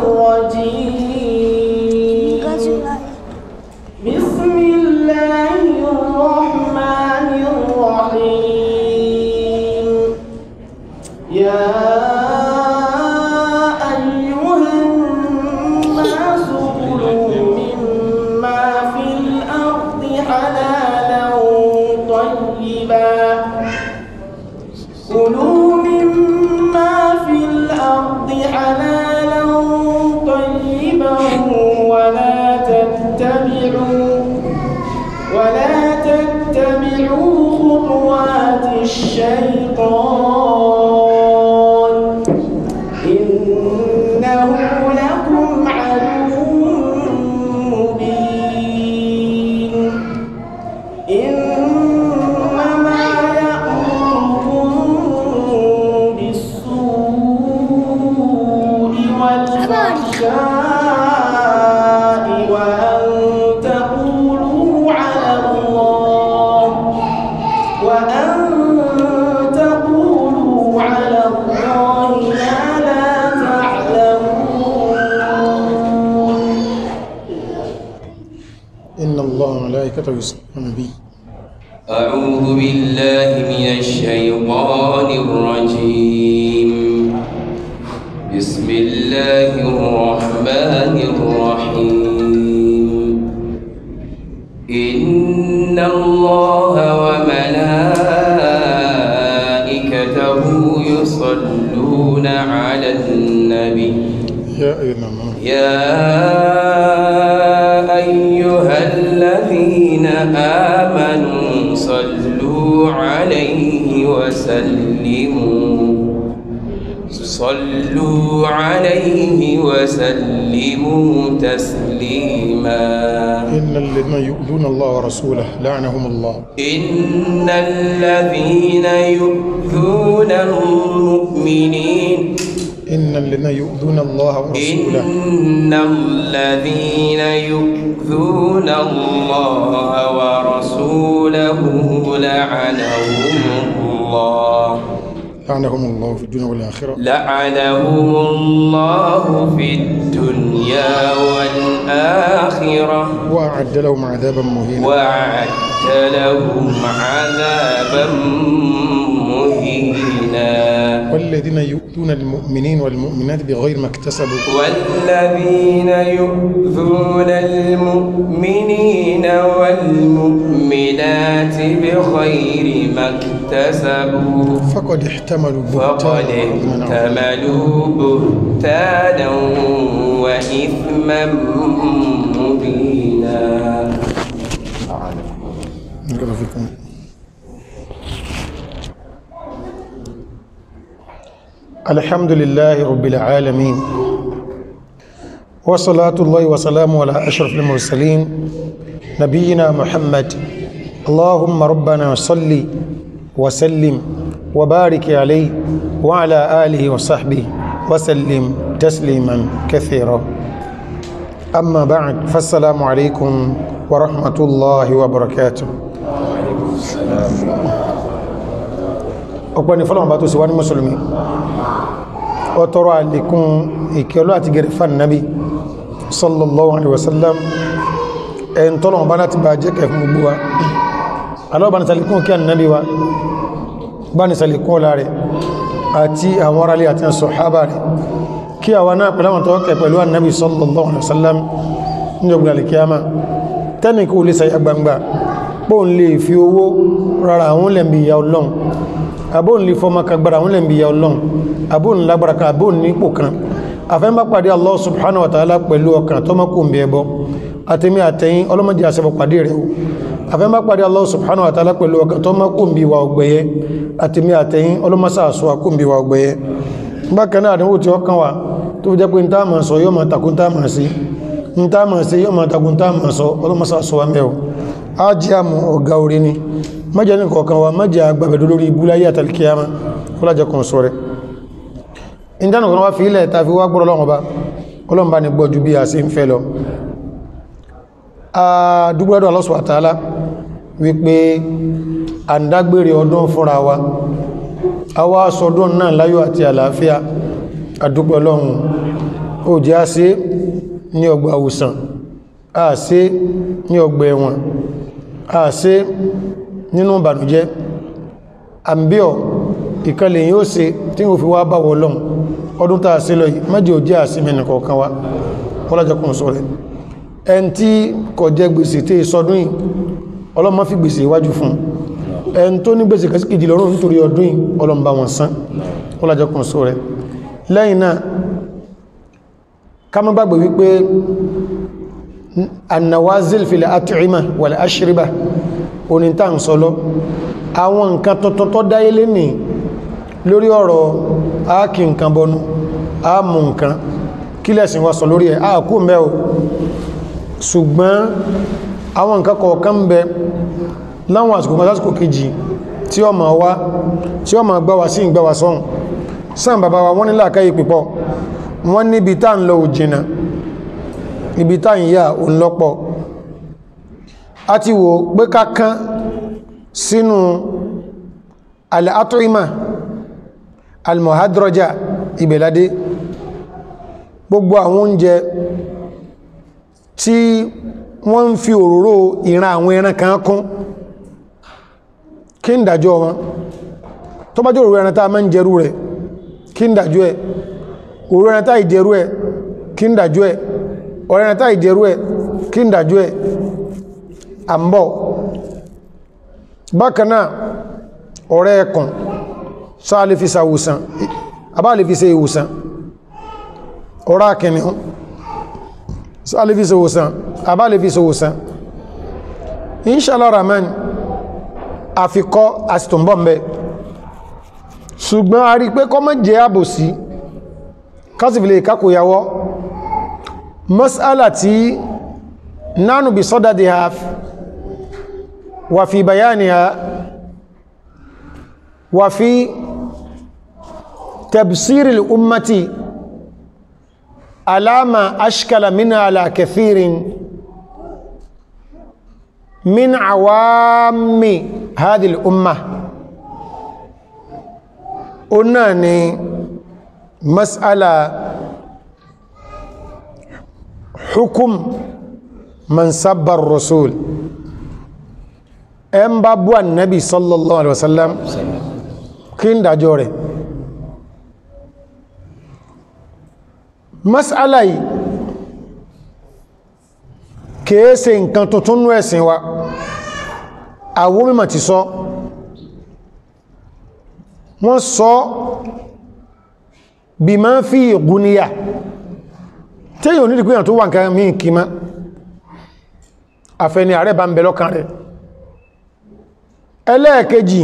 الرجيم بسم الله الرحمن الرحيم يا أيها الناس كلوا مما في الأرض حلالا طيبا كلوا مما في الأرض حلالا طيبا ولا تتبعوا خطوات الشيطان إنه لكم عدو مبين إنما يأمركم بالسوء والفحشاء وأن تقولوا على الله ما لا تعلمون إن الله وملائكته يصلون على النبي. أعوذ بالله من الشيطان الرجيم. بسم الله الرحمن الرحيم. إن الله وملائكته يصلون على النبي يا أيها الذين آمنوا صلوا عليه وسلموا تسليما. إن الذين يؤذون الله ورسوله لعنهم الله. إن الذين يؤذون المؤمنين إن الذين يؤذون الله ورسوله إن الذين يؤذون الله ورسوله لعنهم الله في الدنيا والآخرة. لعنهم الله في الدنيا والآخرة وأعد لهم عذابا مهينا. والذين يؤذون المؤمنين والمؤمنات بغير ما اكتسبوا. والذين يؤذون المؤمنين والمؤمنات بغير ما اكتسبوا فقد احتملوا بهتانا وإثما مبينا. الحمد لله رب العالمين وصلاة الله وسلامه على أشرف المرسلين نبينا محمد. اللهم ربنا صل وسلم وبارك عليه وعلى آله وصحبه وسلم تسليما كثيرا. أما بعد فالسلام عليكم ورحمة الله وبركاته. ọ̀pẹ́ni fọ́lọ̀mọ̀ bá tó sì wá ní mùsùlùmí ó tọrọ àlékún ìkẹ́lú àti gẹ̀rẹ̀fà nábi sallallahu alaihi wasallam ẹn tọ́lọ̀mọ̀ bá láti bá jẹ́ kẹfún gbogbo wa alọ́bà ní sàlékún kí annabi wa bá ní sàlékún ọlá rẹ̀ àti àwọn aráalé àti sàhábà rẹ̀ kí àwọn náà pẹ̀lú àwọn tọ́wọ́kẹ̀ pẹ̀lú annabi sallallahu alaihi wasallam ní ọgbìn alìkíyàmá tẹ́nì kó lè sàyà gbangba pọ́n lè fi owó rárá àwọn lẹ́m̀bí ìyà ọlọ́run abóòn lè fọmọ kagbara àwọn lẹ́m̀bí ìyà ọlọ́run abóòn lágbára kan abóòn ní ipò kan afẹ́ bá pàdé Allah subhanahu wa ta'ala pẹ̀lú ọkàn tó mọ́kù ń bí ẹbọ àtẹ́mí àtẹ́yìn ọlọ́mọdé àṣẹbọ̀ pàdé rẹ̀ afẹ́ bá pàdé Allah subhanahu wa ta'ala pẹ̀lú ọkàn tó mọ́kù ń bí wa ọgbẹ̀yẹ àtẹ́mí àtẹ́yìn ọlọ́mọsá àṣọ àkú ń bí wa ọgbẹ̀yẹ bákan náà àdánwò tí ó kàn wá tó jẹ́ pé ntá máa sọ yóò máa takun tá máa sí ntá máa sí yóò máa takun tá máa sọ ọlọ́mọsá àṣọ wa mẹ́wọ̀ á jẹ́ àmú ọ̀gá orí ni májẹ́ ní kọ̀ọ̀kan wa májẹ́ agbábẹ̀dó lórí ibúláyé àtàlìkíyàmá kọ́lájẹ́ kan sọ rẹ̀ ìdánù kan wá fi ilẹ̀ tàbí wá gbọ́rọ̀ lọ́wọ́ bá ọlọ́mbà ní gbọ́jú bí a sí ń fẹ́ lọ dúgbọ́dọ̀ Allah subhanahu wa ta'ala wípé àndágbèrè ọdún fúnra wa a wá sọdún náà láyọ̀ àti àlàáfíà àdúgbò Ọlọ́run ó jẹ́ a ṣe ní ọgbà òsàn a ṣe ní ọgbà ẹ̀wọ̀n a ṣe nínú ìbànújẹ́ àmbíọ̀ ìkẹlẹ̀ yóò ṣe tí ó fi wá bá wọlọ́n ọdún tàà sí lọ yìí mẹ́jì ò jẹ́ àsìmẹ́nì kọ̀ọ̀kan wá ọlọ́jọ́kùn sọ rẹ̀ ẹn tí kò jẹ́ gbèsè tí ìsọdún yìí ọlọ́mọ fi gbèsè iwájú fún ẹn tó ní gbèsè kẹsìkìjì lọ́rùn nítorí ọdún yìí ọlọ́mbà wọn san ọlọ́jọ́kùn sọ rẹ̀ lẹ́yìn náà ká má gbàgbé wípé annawazil fil at'ima wal ashriba oníta ń sọlọ àwọn nǹkan tuntun tó dáyé lé ní lórí ọ̀rọ̀ áàkì nǹkan bọnú áàmù nǹkan kí lẹ́sìn wá sọ lórí ẹ̀ áàkú mẹ́ o ṣùgbọ́n àwọn nǹkan kọ̀ọ̀kan ń bẹ láwọn àsìkò kejì tí ó máa wá tí ó máa gbáwa sí ìgbáwa sọ́hun sáà bàbá wa wọ́n ní làákàyè pípọ̀ wọ́n níbi tá ń lọ òjìnà ibi tá ń yà òun lọ́pọ̀ a ti wò pé kákan sínú al-at'ima al-muhadraja ìbẹ̀ládé gbogbo àwọn oúnjẹ tí wọ́n ń fi òróró ìran àwọn ẹran kan kún kí ń dájọ́ wọn tó bá jẹ́ òróró ẹran tá a máa ń jẹrú rẹ̀ kí ń dájọ́ ẹ̀ òróró ẹran tá ìjẹrú ẹ̀ kí ń dájọ́ ẹ̀ ọ̀rẹ́ ẹran tá ìjẹrú ẹ̀ kí ń dájọ́ ẹ̀ àmbọ̀ bákanáà ọ̀rẹ́ ẹkùn sáà lè fi sàwòsàn àbá lè fi ṣe ìwòsàn ọ̀rá kìnnìún sáà lè fi ṣe ìwòsàn àbá lè fi ṣe ìwòsàn inshallah rahman àfikọ́ àsìtòmbọ̀ mẹ́ ṣùgbọ́n a rí pé kọ́ mọ́ jẹ́ àbòsí kásìfìlẹ̀ ìkákòyàwó mas'ala tí nánú bí sadadiha وفي بيانها وفي تبصير الأمة على ما أشكل منها على كثير من عوام هذه الأمة قلنا مسألة حكم من سب الرسول ẹn bá bú Ànábì sallallahu alaihi wasallam kí ń dájọ́ rẹ̀ mas'ala yìí kìí ṣe nǹkan tuntun ní ẹ̀sìn wa àwọn mímọ̀ ti sọ wọ́n sọ bí máa fi ìgúnníyà tí yíò nídìí pínyàn tó wà nǹkan mí kí má àfẹ́ni ààrẹ bá ń bẹ lọ́kàn rẹ̀ ẹlẹ́ẹ̀kejì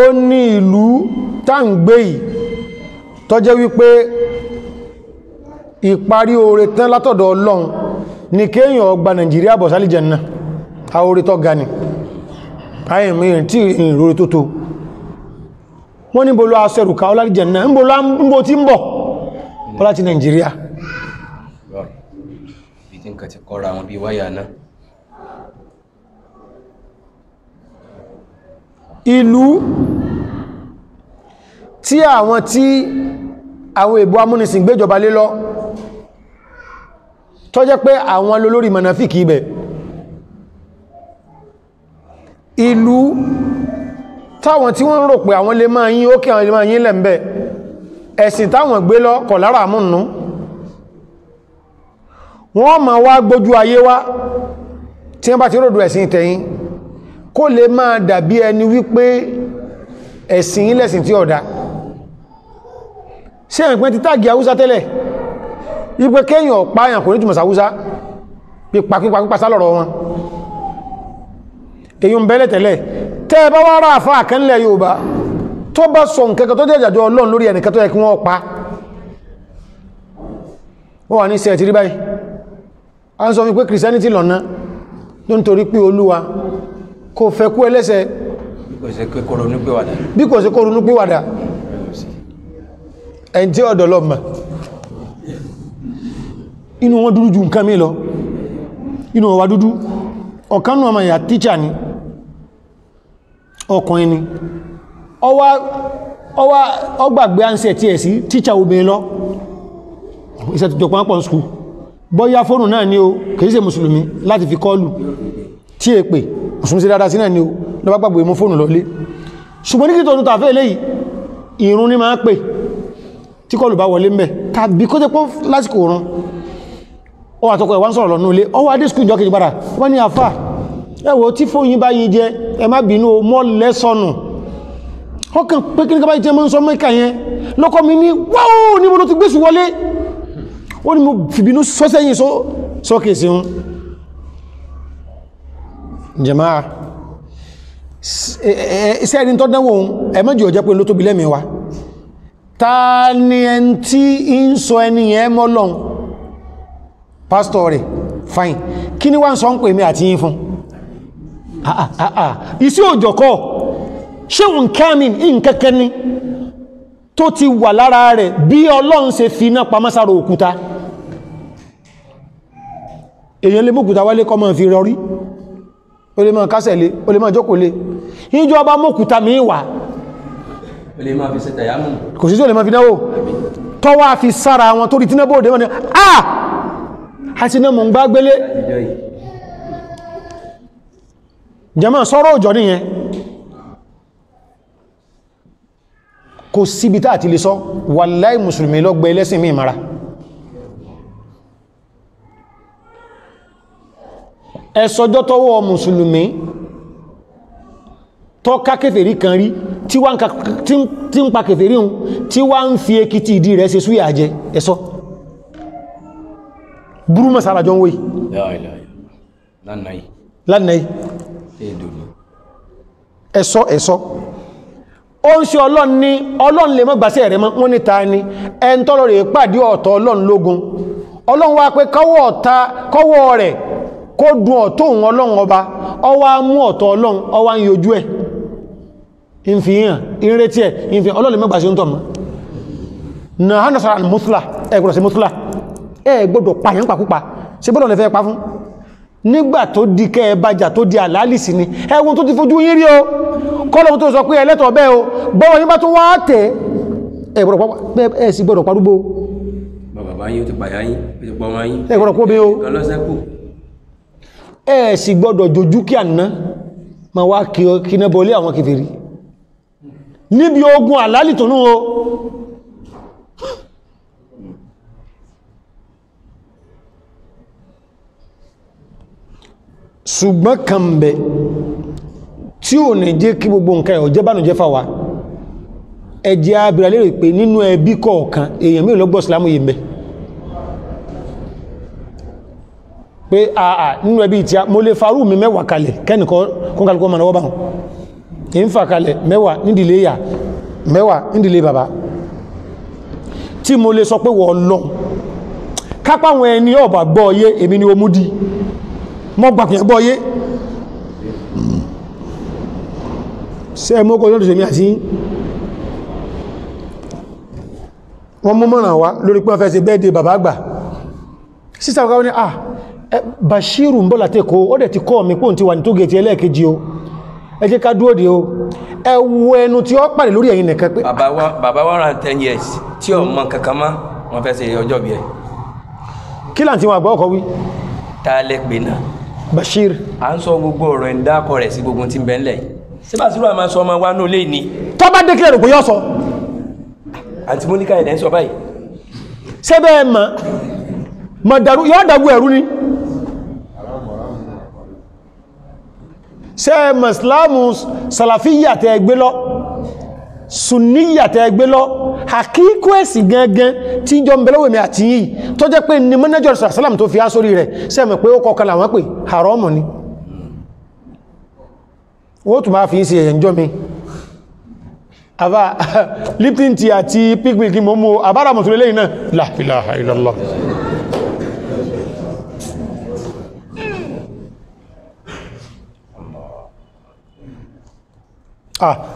ó ní ìlú táǹgbé yìí tó jẹ́ wípé ìparí oore tán látọ̀dọ̀ Ọlọ́run ní kéèyàn ọgbà Nàìjíríà bọ̀ sálì Jánnà àorí tó ga ní ayẹ̀mìíràn tí ìròrí tó tó wọ́n níbo lọ aṣẹ́rùká ọlá Jánnà níbo tí ń bọ̀ ọlá ti Nàìjíríà bí tí ń kà ti kọ́ra wọn bí wáyà náà ìlú tí àwọn èbò amúnisìn gbéjọba lé lọ tó jẹ́ pé àwọn lólórí mọ̀nàfíkì ibẹ̀ ìlú táwọn tí wọ́n ń rò pé àwọn lè máa yín ókè àwọn lè máa yín lẹ́m̀bẹ̀ ẹ̀sìn táwọn gbé lọ kọ̀ lára àmúnnú wọ́n máa wá gbójú ayé wá tí wọ́n bá ti ròdù ẹ̀sìn tẹ̀yìn kó lè máa dàbí ẹni wípé ẹ̀sìn ilẹ̀sìn tí ọ̀dá ṣe ẹ̀pẹ́ ti táàgì Haúsá tẹ́lẹ̀ wípé kéèyàn pààyàn kò ní jùmọ̀ sàúsá pípa sálọ̀rọ̀ wọn èyí ń bẹ́lẹ̀ tẹ́lẹ̀ tẹ́ bá wá rá àfá àkánlẹ̀ Yorùbá tó bá sọ nkẹ́kẹ́ tó jẹ́ ìjàjọ́ Ọlọ́run lórí ẹnìkẹ́ tó yẹ kí wọ́n pa wọ́n wà ní sẹ́ẹ̀ ti rí báyìí a ń sọ wípé Christianity lọ́nà tó ń torí pé Olúwa kò fẹ́ kú ẹlẹ́sẹ̀ bí kò sí kó ronú pìwàdà ẹni tí ọ̀dọ̀ lọ mọ̀ inú wọn dúdú ju nǹkan mí lọ inú wọn wá dúdú ọ̀kanú ọmọ ìyà tíṣà ni ọkùnrin ni ọgbàgbé ánsẹ̀ tí ẹ̀ sí tíṣà obìnrin lọ iṣẹ́ ti jọpọ̀ pọ̀ skú bọ́yá fóònù náà ni o kìí ṣe mùsùlùmí láti fi kọlù tí è pè mùsùlùmí sí dáadáa sí náà ni o lọ́bá gbàgbé mú fóònù lọlé ṣùgbọ́n ní kí tọ́nù tàfẹ́ eléyìí ìrun ní máa pè tí kọlù bá wọlé mẹ́ tàbí kó jẹ́ pọ́ lásìkò òrun ó wà tọ́kọ̀ ẹ̀wà ń sọ̀rọ̀ lọ́nà ilé ó wá dé skú ìjọ kejì padà wọ́n ní àfà ẹwọ tí fóyín bá yí jẹ ẹ má bínú mọ́ lẹ́sọ̀nù ọkàn pé kí ní ká bá jẹ́ mọ́ ń sọ mẹ́kà yẹn lọ́kọ́ mi ní wáwó ní mo ló ti gbésù wọlé ó ní mo fìbínú sọ́sẹ́yìn sókè sí un jàmáà iṣẹ́ ẹni tó dánwò ẹmọ́jì ọjẹ́ pé ló tóbi lẹ́mìí wa ta ni ẹn tí ń sọ ẹni yẹn mọ́ lọ́n pásítọ̀ rẹ̀ fine kí ni wá ń sọ ń pè mí àti yín fún iṣẹ́ òjọ̀kọ́ ṣe ń kámin ìǹkẹ́kẹ́ ní tó ti wà lára rẹ̀ bí Ọlọ́run ṣe fi iná pamọ́sára òkúta èyàn lè mọ́kúta wálé kọ́ mọ́ fi rọrí o lè máa kásẹ̀lé o lè máa jókòó lé ìjọ bá mọ́kúta mi wà o lè máa fi ṣe tàyámù kò sí tí o lè máa fi náwó tọ́wọ́ fi sára wọn tó rí tí náà bóòdé wọn ni àti náà mọ̀ ń gbá gbélé jẹ́mọ́ sọ́rọ̀ òjò níyẹn kò síbi tá àti lè sọ wàláì mùsùlùmí lọ́gbẹ̀ ẹlẹ́sìn mí mara ẹ̀sọ́jọ́ tọwọ́ mùsùlùmí tọ́ ká kèfèrí kan rí tí ń pa kèfèrí hun tí wá ń fi ekiti ìdí rẹ̀ ṣe súyà jẹ ẹ̀sọ́ burú mọ́sára jọ ń wé lánàá ẹ̀sọ́ ó ń ṣe ọlọ́run ní ọlọ́run lè mọ́ gbàṣẹ́ rẹ̀ wọ́n ní ta ni ẹn tọ́lọ rẹ̀ pàdé ọ̀tọ̀ ọlọ́run lógun ọlọ́run wá pé kọ́wọ́ rẹ̀ kó dùn ọ̀tọ̀ òun ọlọ́run ọba ọwá mú ọ̀tọ̀ ọlọ́run ọwá ń yojú ẹ̀ ìfihàn ìrètí ẹ̀ ìfihàn ọlọ́run lè mọ́ gbàṣẹ́ ń tọ̀ mọ́ na hannah sara al-muthla ẹgbọ́dọ̀ sí muthla ẹgbọ́dọ̀ pàyàn pàkúpa ṣe gbọ́dọ̀ lè fẹ́ pa fún nígbà tó di kẹ́ ẹbájà tó di àlálìsì ni ẹwùn tó ti fojú yín rí o kọ́lọ̀mù tó sọ pé ẹlẹ́tọ̀ bẹ́ o bọ́wọ́ yín bá tún wá tẹ́ ẹ̀ sì gbọ́dọ̀ parúgbó bàbá yín ó ti pàyà yín ó ti pọ̀ ọmọ yín ẹ̀ gbọ́dọ̀ kó bí o ọlọ́sẹ́kù ẹ̀ sì gbọ́dọ̀ jojú kí àná ma wá kí ná bọ́lé àwọn kèfèrí níbi ogun àlálì tó nú o ṣùgbọ́n kan bẹ̀ tí ò ní jẹ́ kí gbogbo nǹkan ẹ̀ ọ̀jẹ́ bánújẹ́ fà wá ẹjẹ́ abìrà lérò pé nínú ẹbí kọ̀ọ̀kan èèyàn mẹ́rin lọ́gbọ́ ìsìlámù yìí mẹ́ pé àà nínú ẹbí tí a mo lè farú mi mẹ́wàá kalẹ̀ kẹ́nìkan kún kálùkọ́ ma náwọ́ báhùn èyí ń fà kalẹ̀ mẹ́wàá nídìlé ìyá mẹ́wàá nídìlé bàbá tí mo lè sọ pé wọ́n lọ kápáwọn ẹni ọ̀bà gbọ́ ọyé èmi ni ó mú di mọ́ gbàkùn ẹgbọ́ ọyé ṣe mọ́kọ̀ lọ́dún ṣe mi àti wọ́n mú mọ́ràn wá lórí pé wọ́n fẹ́ ṣe bẹ́ẹ̀dẹ̀ bàbá àgbà sísà ọ̀gá wọ́n ni Bashiru ń bọ́ látẹ́kọ́ ó dẹ̀ ti kọ́ mi pò ń ti wà ní tó gẹ̀ẹ́tì ẹlẹ́ẹ̀kejì o ẹ jẹ́ ká dúró de o ẹ wo ẹnu tí ó pàdé lórí ẹ̀yin nìkan pé bàbá wa rán 10 years tí ó mọ kankan mọ́ wọ́n fẹ́ ṣe ọjọ́ bí ẹ kí láti wọn àgbà ọkọ̀ wí ta lẹ́ pé náà Bashir à ń sọ gbogbo ọ̀rọ̀ ẹ̀ ń dákọ̀ rẹ̀ sí gbogbo tí ń bẹ ńlẹ̀ sí Basiru àmà sọ ọmọ wa ní olè ní tó bá dékìlẹ̀ rò pé yọ́ sọ àti Móníkà ẹ̀dẹ̀ ń sọ báyìí ṣé bẹ́ẹ̀ mọ̀ dàrú yọ́ dàgbù ẹ̀rú ni ṣé mọ̀sílámù sàlàfíyà tẹ́ gbé lọ sùnníyà tẹ́ gbé lọ àkíkú ẹ̀sì gangan tí jọ ń bẹ̀lọ́wẹ̀ mi àti yìí tó jẹ́ pé ní mọ́nẹ́jọ́ sàlám tó fi á sórí rẹ̀ sẹ́mẹ̀ pé ó kọkàn làwọn pè haramu ni ó tún máa fi ń ṣe ẹ̀yẹ̀ jọ mi àbá Lipton tea àti picnic mọ́ mú àbára mọ̀tún lẹ́yìn náà la ilaha illallah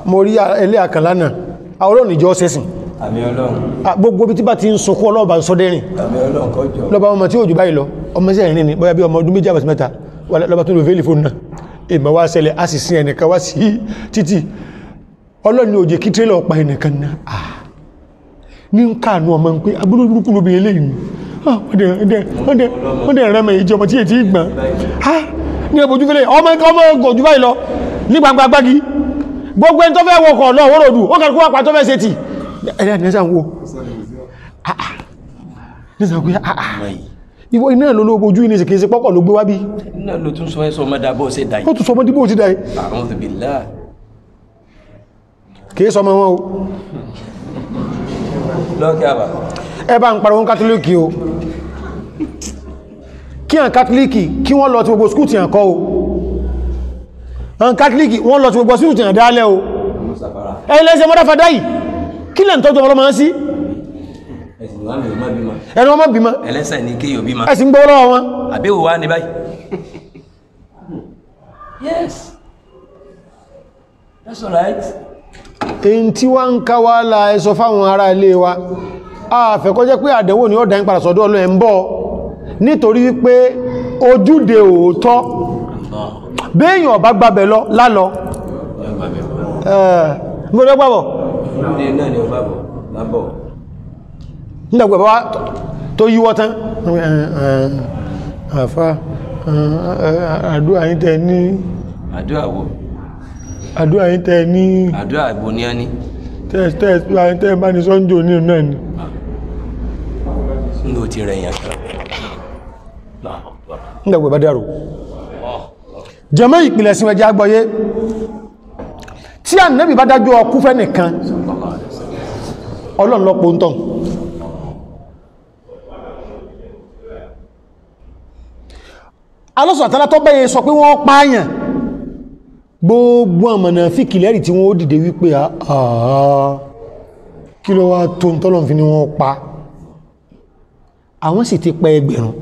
mo rí ẹlẹ́ àkànlá náà Ọlọ́run ìjọ sẹ́sìn àmì Ọlọ́run gbogbo bí tí bá ti ń sunkún ọlọ́ọ̀bá ń sọdẹ́rìn àmì Ọlọ́run kọjọ lọ́ba ọmọ tí ó jù báyìí lọ ọmọ sí ẹ̀rin ní bóyá bí ọmọ ọdún méjì àbàtí mẹ́ta lọ́ba tó lò fẹ́lì fóònù náà èmọ̀ wá ṣẹlẹ̀ a sì sin ẹnìkan wá sí títì Ọlọ́run ní òjè kí tírélọ̀ pa ẹnìkan náà ní ń káànú ọmọ ń pé abúrú burúkú lóbi eléyìí wọ́n dẹ̀ rẹ́mẹ̀ ìjọ ọmọ tí ètí ìgbọ̀n ní ẹbòjú fẹ́lẹ̀ ọmọ gọ̀jú báyìí lọ ní gbangba gbági gbogbo ẹni tó fẹ́ wọkọ̀ lọ wọ́rọ̀dù ó kàrùkú wà pàtó fẹ́ ṣe tì ẹ̀rẹ́ nẹ́sàn wo nẹ́sàn pé ìwọ iná ló ló bojú ní ìsìnkèsí pọ́kọ̀ ló gbé wá bí iná ló tún sọ ẹ́sọ mọ́dá bó ṣe dáyé ó tún sọ mọ́ díbò ti dáyé A'udhu billah kìí sọmọ wọn o lọ́kẹ́ àbà ẹ bá ń pariwo kátólíkì o kí àwọn kátólíkì kí wọ́n lọ tí gbogbo skúù tí à ń kọ́ o àwọn kátólíkì wọ́n lọ tí gbogbo skúù tí à ń dálẹ̀ o ẹlẹ́sẹ̀ mọ́dáfàdá yìí kí lẹ́ ń tọ́jú ọmọ máa sí ẹni wọ́n má bímọ ẹlẹ́sẹ̀ ní kéyò bímọ ẹ̀sìn gbọ́ lọ́wọ́ wọn àbíwò wá ní báyìí yes that's all right èyí tí wá ń ká wá la ẹsọ fáwọn ará ilé wa àfẹ́kọ́ jẹ́ pé àdẹ̀wò ní ọ̀dá ń padà sọ́dọ̀ ọlọ́ ẹ̀ ń bọ̀ nítorí wípé ojúde òótọ́ béèyàn ọba gbàbẹ̀ lọ lálọ gbọ́dọ̀ gbàbọ̀ nígbàgbà bá tó yíwọ́ tán àfá àdúrà yín tẹ́ ní àdúrà wo àdúrà yín tẹ́ ní àdúrà ìbò ní ẹni tẹ́ bá ní sọ́njò ní náà ni ní o ti rẹ̀ yàn kan nígbàgbà bá dárò jẹmọ́ ìpìlẹ̀ sí ẹjẹ́ agbọ́yé tí Ànábì bá dájú ọkú fẹ́ nìkan Ọlọ́run lọ́pọ̀ ń tàn alọ́sọ̀ àtàlá tó bẹ́yẹ sọ pé wọ́n pààyàn gbogbo àmànà fíkìlẹ́rì tí wọ́n ó dìde wípé kí ló wá tó ń tọ́lọ̀ fi ni wọ́n pa àwọn sì ti pẹ́ ẹgbẹ̀rún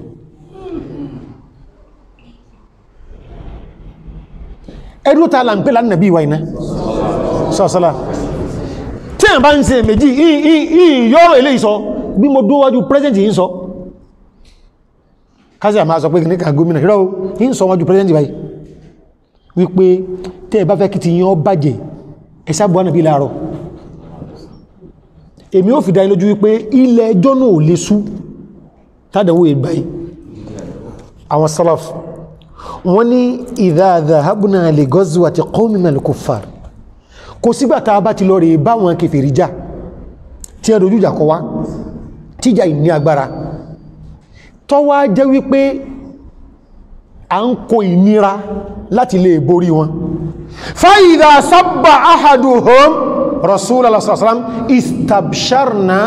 ẹdún ta là ń pè lánàbí ìwà iná sọ́sọ́lá tí a bá ń ṣe méjì yọ́rọ̀ ilé ìsọ bí mo dúnwájú pírẹ́sẹ̀ntì yìí sọ kásí àmà sọ pé kìníkà gómìnà ìrọ̀ yìí sọ wájú pírẹ́sẹ̀ntì báyìí wípé tẹ́ bá fẹ́ kí ti yán bàjẹ́ ẹ̀sàbọ̀ ànàbí láàárọ̀ èmi ò fi dá lójú wípé ilẹ̀ ẹjọ́ náà ò lè sú tádàwó ìgbáyìí àwọn salaf wọ́n ní idha dhahabna li ghazwati qawmin min al-kuffar kò sígbà tá a bá ti lọ rè bá wọn kèfèrí jà tí ẹ dojú ìjà kọ wá tíjà ìní agbára tó wá jẹ́ wípé à ń kó ìnira láti lè borí wọn fa idha sabba ahaduhum rasulullah sallallahu alaihi wasallam istabsharna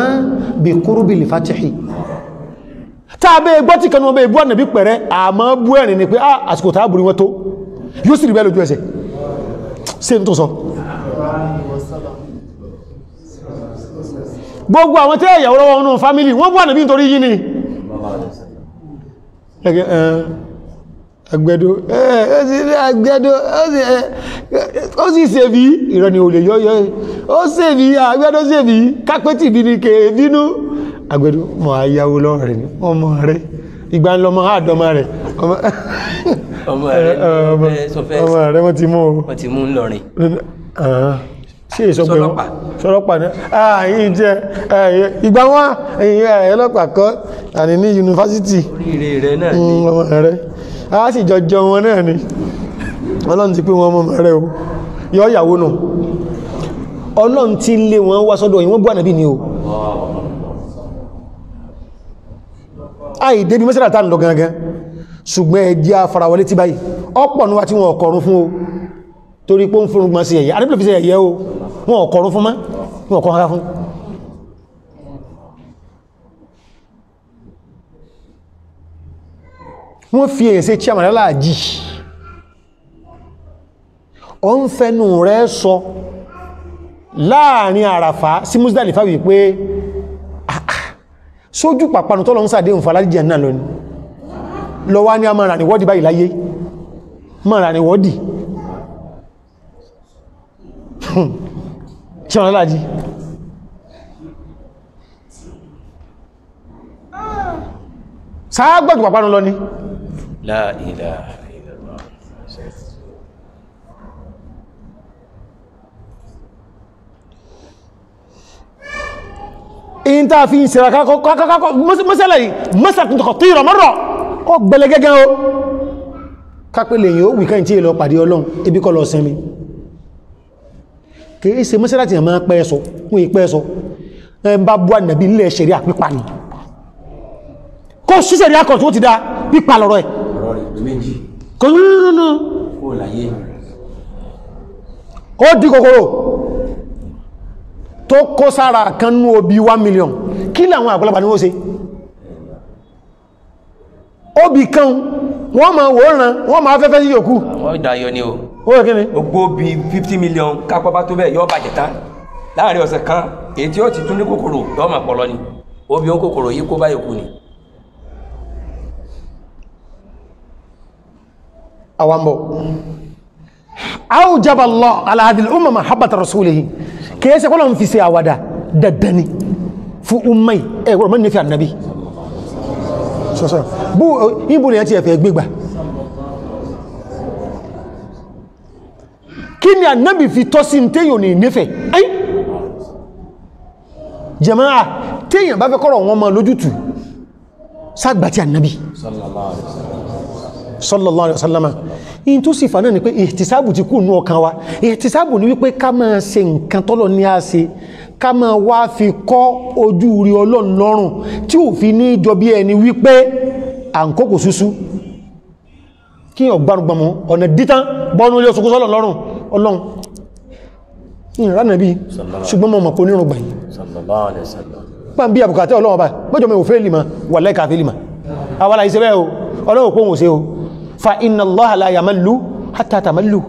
bi qurbil fatihi tàbí gbọ́ tí kanú ọmọ ìbú ànàbí pẹ̀rẹ́ àmọ́ bú ẹ̀rin ni pé àsìkò tàà bùrí wọn tó yóò sì rí bẹ́ẹ̀ lójú ẹsẹ̀ sí n tó sọ gbogbo àwọn tẹ́ ìyàwó lọ́wọ́ ọ̀nà fámílì wọ́n bú ànàbí nítorí yí ni àgbẹ̀dọ̀ ó sì ṣe bí ìrọ̀ni olè yọ́ ó ṣe bí àgbẹ̀dọ̀ ṣe bí kápẹ́tì bí ní kèé bínú àgbẹ̀dọ̀ mọ̀ àyàwó lọ́rẹ̀ ní ọmọ rẹ̀ ìgbà ń lọmọ àdọ́mọ rẹ̀ ọmọ rẹ̀ wọ́n ti mú ń lọrin sí ìsọgbẹ̀ sọ́rọ̀pàá ní ààyìn jẹ́ ìgbà wọn ẹlọ́pàá kọ́ àní ní yunifásitì ọmọ rẹ̀ a sì jọjọ wọn náà ni Ọlọ́run ti pé wọn ọmọ rẹ̀ o yọ ìyàwó náà Ọlọ́run ti lé wọn wá sọ́dọ̀ yìí wọ́n bú ànàbí ni o àì débi mẹ́sàlá tàà ń lọ gangan ṣùgbọ́n ẹjẹ́ afárawọlé tí báyìí ọ̀pọ̀ níwá tí wọ́n ọ̀kọ̀rún fún o torí pé ó ń fún gbọ́n sí ẹ̀yẹ àdébìlò fi sí ẹ̀yẹ o wọ́n ọ̀kọ̀rún fún mọ́ wọ́n ọ̀kọ̀rún fún wọ́n fi èyẹ sí chairman aláàjì ọ ń fẹ́nu rẹ̀ sọ láàrin àràfà sí Muzdalifa wípé sójú pàpanu tọ́lọ ń sàdé ń fàlá jẹ́ náà lọ ní lọ wá ní a mara ní wọ́dì báyìí láyé mara ní wọ́dì ṣe wọ́n láàájí sáàgbọ́jù pàpanu lọ ní La ilaha illallah in ta fi ń sẹ́ra kákọ́ mọ́sálà yìí mọ́sàkùn khatira marra ọ gbẹ̀lẹ̀ gẹ́gẹ́ o kápẹ́lẹ̀ yìí ó wìkẹ́ tí èlọ pàdé ọlọ́run ebi kọ́ lọ sinmi kìí ṣe mọ́sálà tí a máa pẹ́ sọ wọ́n ìpẹ́ sọ ẹ bá bú ànàbí ilẹ̀ ṣẹ̀rí àpípa ni kó ṣíṣẹ̀rí akọ̀ tó ti dá pípa lọ́rọ̀ ẹ̀ kò nínú ó dí kòkòrò tó kó sára kan ní obì 1 million kí làwọn àgbàlagbà ní ó ṣe obì kan wọ́n ma wòrán wọ́n ma fẹ́fẹ́ sí yòókù àwọn ìdáyọ ni o ó yẹ kí ni ogbó bí 50 million kápá bá tó bẹ́ẹ̀ yọ́ bàjẹ́ tán láàrin ọ̀sẹ̀ kan èyí tí ó ti tún ní kòkòrò yọ́ mà pọ̀lọ́ ni obì ó kòkòrò yí kó bá yòókù ni awambo awjaba Allah ala hadhihi al-umma mahabbata rasulihi kese ko lon fi se awada dadani fu ummai e wo man ni fi annabi so bu ibu ni ati e fe gbegba kini annabi fi to sin te yo ni nife ai jamaa teyan ba fe koro won mo lojutu sagba ti annabi sallallahu alaihi wasallam in tó sì fà náà ni pé ihtisabu ti kú nú ọkàn wa ihtisabu ni wípé ká máa ṣe nǹkan tọ́lọ̀ ní a ṣe ká máa wá fi kọ́ ojú rí Ọlọ́run lọ́rùn tí ò fi ní jọ bí ẹni wípé à ń kókò súsú kí yàn gbárùgbàmù ọ̀nà dítán bọ́nú ilé oṣù sọ́lọ̀ lọ́rùn Ọlọ́run ìrànàbí ṣùgbọ́n mọ̀ pọ̀ nírùngbà yìí pàm bí àbùkàtẹ́ Ọlọ́run ọba mọ́jọ́ mẹ́ òfé lìmọ̀ wà lẹ́ka fẹ́ lìmọ̀ àwàlà ìṣẹ́ bẹ́ẹ̀ o Ọlọ́run pọ̀ wọ́n ṣe o fa inna Allah la yamallu hatta tamallu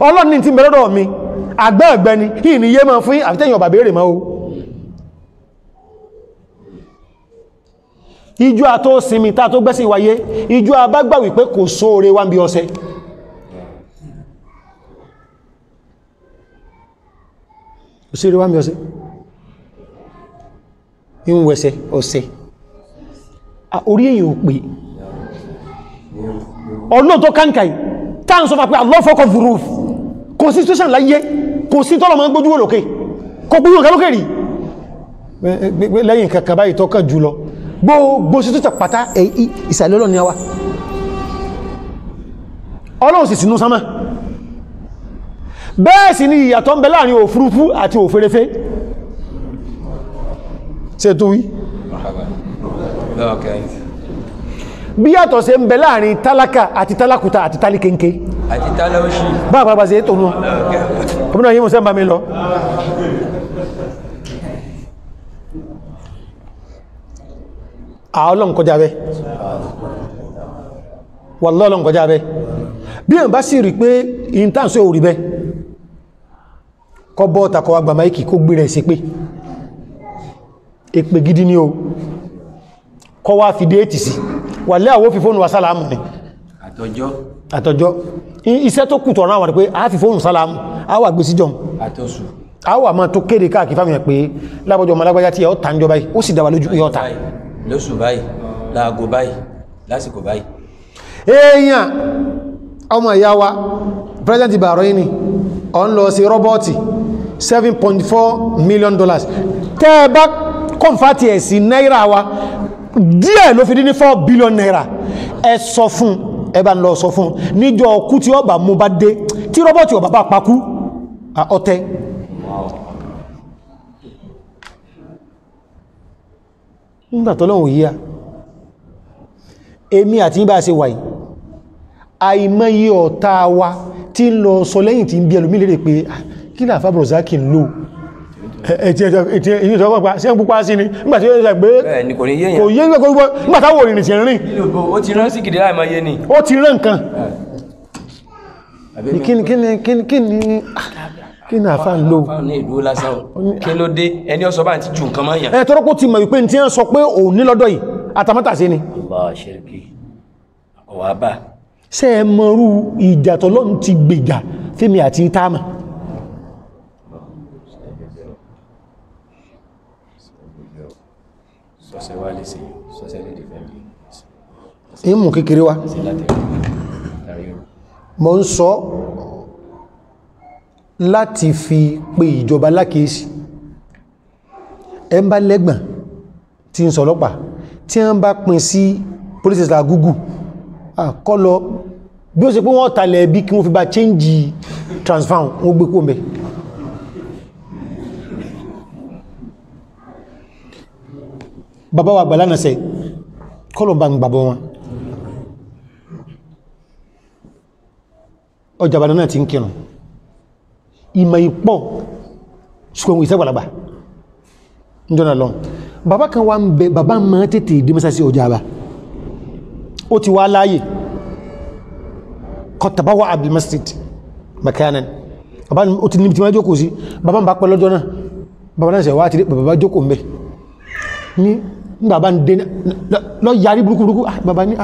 Ọlọ́run ní tí mẹ́rọ̀rọ̀ mi àgbẹ́ ẹ̀gbẹ́ni ìní yé máa fún àfitẹ́yìn ọba béèrè máa o ìjú àtó sinmi tá tó gbẹ́sí wáyé ìjú àbágbà wípé kò sóore wá ń bí ọsẹ òsèrè wá ń bí ọsẹ ìwẹ̀sẹ̀ ọsẹ orí èyàn ò pè ọlọ́ tó kánkàí táà ń sọ fà pé Allah fọ́kọ̀ fúrúf constitution láyé kò sí tọ́lọ̀ ma ń gbójú lókè kò gbójú lókè rí lẹ́yìn kankan báyìí tọ́kàn jùlọ gbogbo sí tó pàtà ìsàlẹ̀ Ọlọ́run ni a wá Ọlọ́run sì sínú sánmà bẹ́ẹ̀ sì ni ìyàtọ̀ ń bẹ láàrin òfurufú àti òfèrèfé ṣe tó wí bí yàtọ̀ ṣe ń bẹ láàrin tálákà àti tálákùta àti tálíkẹ́ńké àti tálẹ́wọ́sí bá àpapà sí ètò náà ọmọdé yìí mọ̀ sẹ́mbà mi lọ Ọlọ́run kọjá bẹ́ wallahi Ọlọ́run kọjá bẹ́ bí ẹ̀ bá sì rí pé ìntànsó ò rí bẹ́ kọ bọ́ takọ agbà máìkì kó gbé rẹ̀ sí pé èpè gidi ni o kọ wá fi déètì sí wà lẹ́ àwọ́ fi fóònù wa sálàmù ni àtọjọ́ iṣẹ́ tó kù tọ̀rọ̀ àwọn pé a fi fóònù sálàmù a wà gbé síjọ a wà máa tó kéde káàkiri fáwọn pé lábọ́jọ́ ọmọ alágbájá tí ẹ ọ́ta ń jọ báyìí ó sì dáwà lójú pé ọ́ta lóṣù báyìí láago báyìí lásìkò báyìí èèyàn ọmọ ìyá wa president Bahrain ọ ń lọ sí rọ́bọ́ọ̀tì $7.4 million tẹ́ ẹ bá kọ́nfàtì ẹ̀ sí náírà wa díẹ̀ ló fi dín ní 4 billion naira ẹ sọ fún ẹ bá ń lọ sọ fún níjọ́ ọkú tí ọba mú bá dé tí rọ́bọ́ọ̀tì ọba bá pakú ọtẹ́ nígbàtọ́lọ́wọ̀ yíya èmi àti yíbá ṣe wáyìí àìmọye ọ̀tá wa tí ń lọ sọ lẹ́yìn tí ń bí ẹlòmí lérè pé kí náà Fábùrọ̀ Zákì ń lò ẹ̀tí ìjọba ṣe ń púpá sí ni nígbàtí ó ṣe gbé kò yé nígbàtàwò ìrìn tí rìn ó ti rán sí gidi láì máa yé ni ó ti rán nǹkan kí ní àfá ń lò ní ìlú lásán kí ló dé ẹni ọ̀sọ̀ bá ti ju nǹkan máa yàn ẹ̀ tọ́rọ́kó ti mọ̀ wípé tí wọ́n sọ pé òun ní lọ́dọ̀ yìí àtàmátà sí ni ṣe ẹ mọ̀rú ìjàtọ̀ lọ́n ti gbèjà fẹ́mi àti ìtàmà ìmù kékeré wa mọ́ ń sọ láti fi pé ìjọba lákèésí ẹ ń bá lẹ́gbọ̀n tí ń sọlọ́pàá tí wọ́n bá pín sí police station Google kọ́ lọ bí ó ṣe pé wọ́n tàlẹ̀ bí kí wọ́n fi bá change transfer wọ́n gbé kó mẹ́ bàbá wa gbàlánà sẹ kọ́lọ̀ bá ń gbàbọ̀ wọn ọjà bàdánà ti ń kírùn ìmọ̀ ìpọ̀ ṣùgbọ́n ìṣẹ́gbàlagbà jọ́nà lọ bàbá kan wá ń bẹ bàbá máa tètè dé mẹ́sà sí ọjà bá ó ti wá láàyè kọtàbáwà Abdul Masjid makanan bàbá ó ti níbi tí wọ́n jókòó sí bàbá ń bá pẹ́ lọ́jọ́ náà bàbá náà sẹ̀ wá ti dé bàbá jókòó mbẹ̀ ní bàbá ń dé lọ yarí burúkú bàbá ní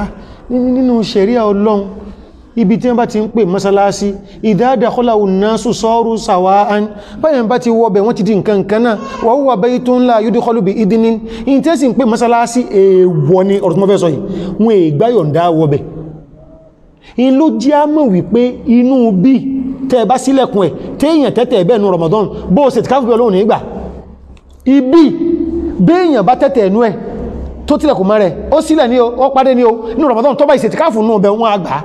nínú ṣẹ̀ríà Ọlọ́run ibi tí wọ́n bá ti ń pè mọ́sálásí ìdádàkọ́lá ònàṣù sọ́rù sàwáán báyàn bá ti wọ́bẹ̀ wọ́n ti di nǹkan kan náà wà wúwà bẹ́yí tó ńlá yúdíkọlù bí ìdíní in tí sì ń pè mọ́sálásí èèwọ̀ ni ọ̀rọ̀ tí wọ́n fẹ́ sọ yìí wọ́n ègbáyọ̀ndá wọ́bẹ̀ in ló jẹ́ àmọ́ wípé inú bí tẹ́ bá sílẹ̀kùn ẹ̀ téèyàn tẹ́tẹ̀ bẹ́ẹ̀ nu Ramadan bó o sì ti káfíńbí Ọlọ́run nígbà ibi béèyàn bá tẹ́tẹ̀ ẹnu ẹ̀ tó tilẹ̀kùn mọ́ rẹ̀ ó sílẹ̀ ní ó padé ní ó nínú Ramadan tó bá ìsẹ̀tì káfù nù ọbẹ̀ wọn àgbà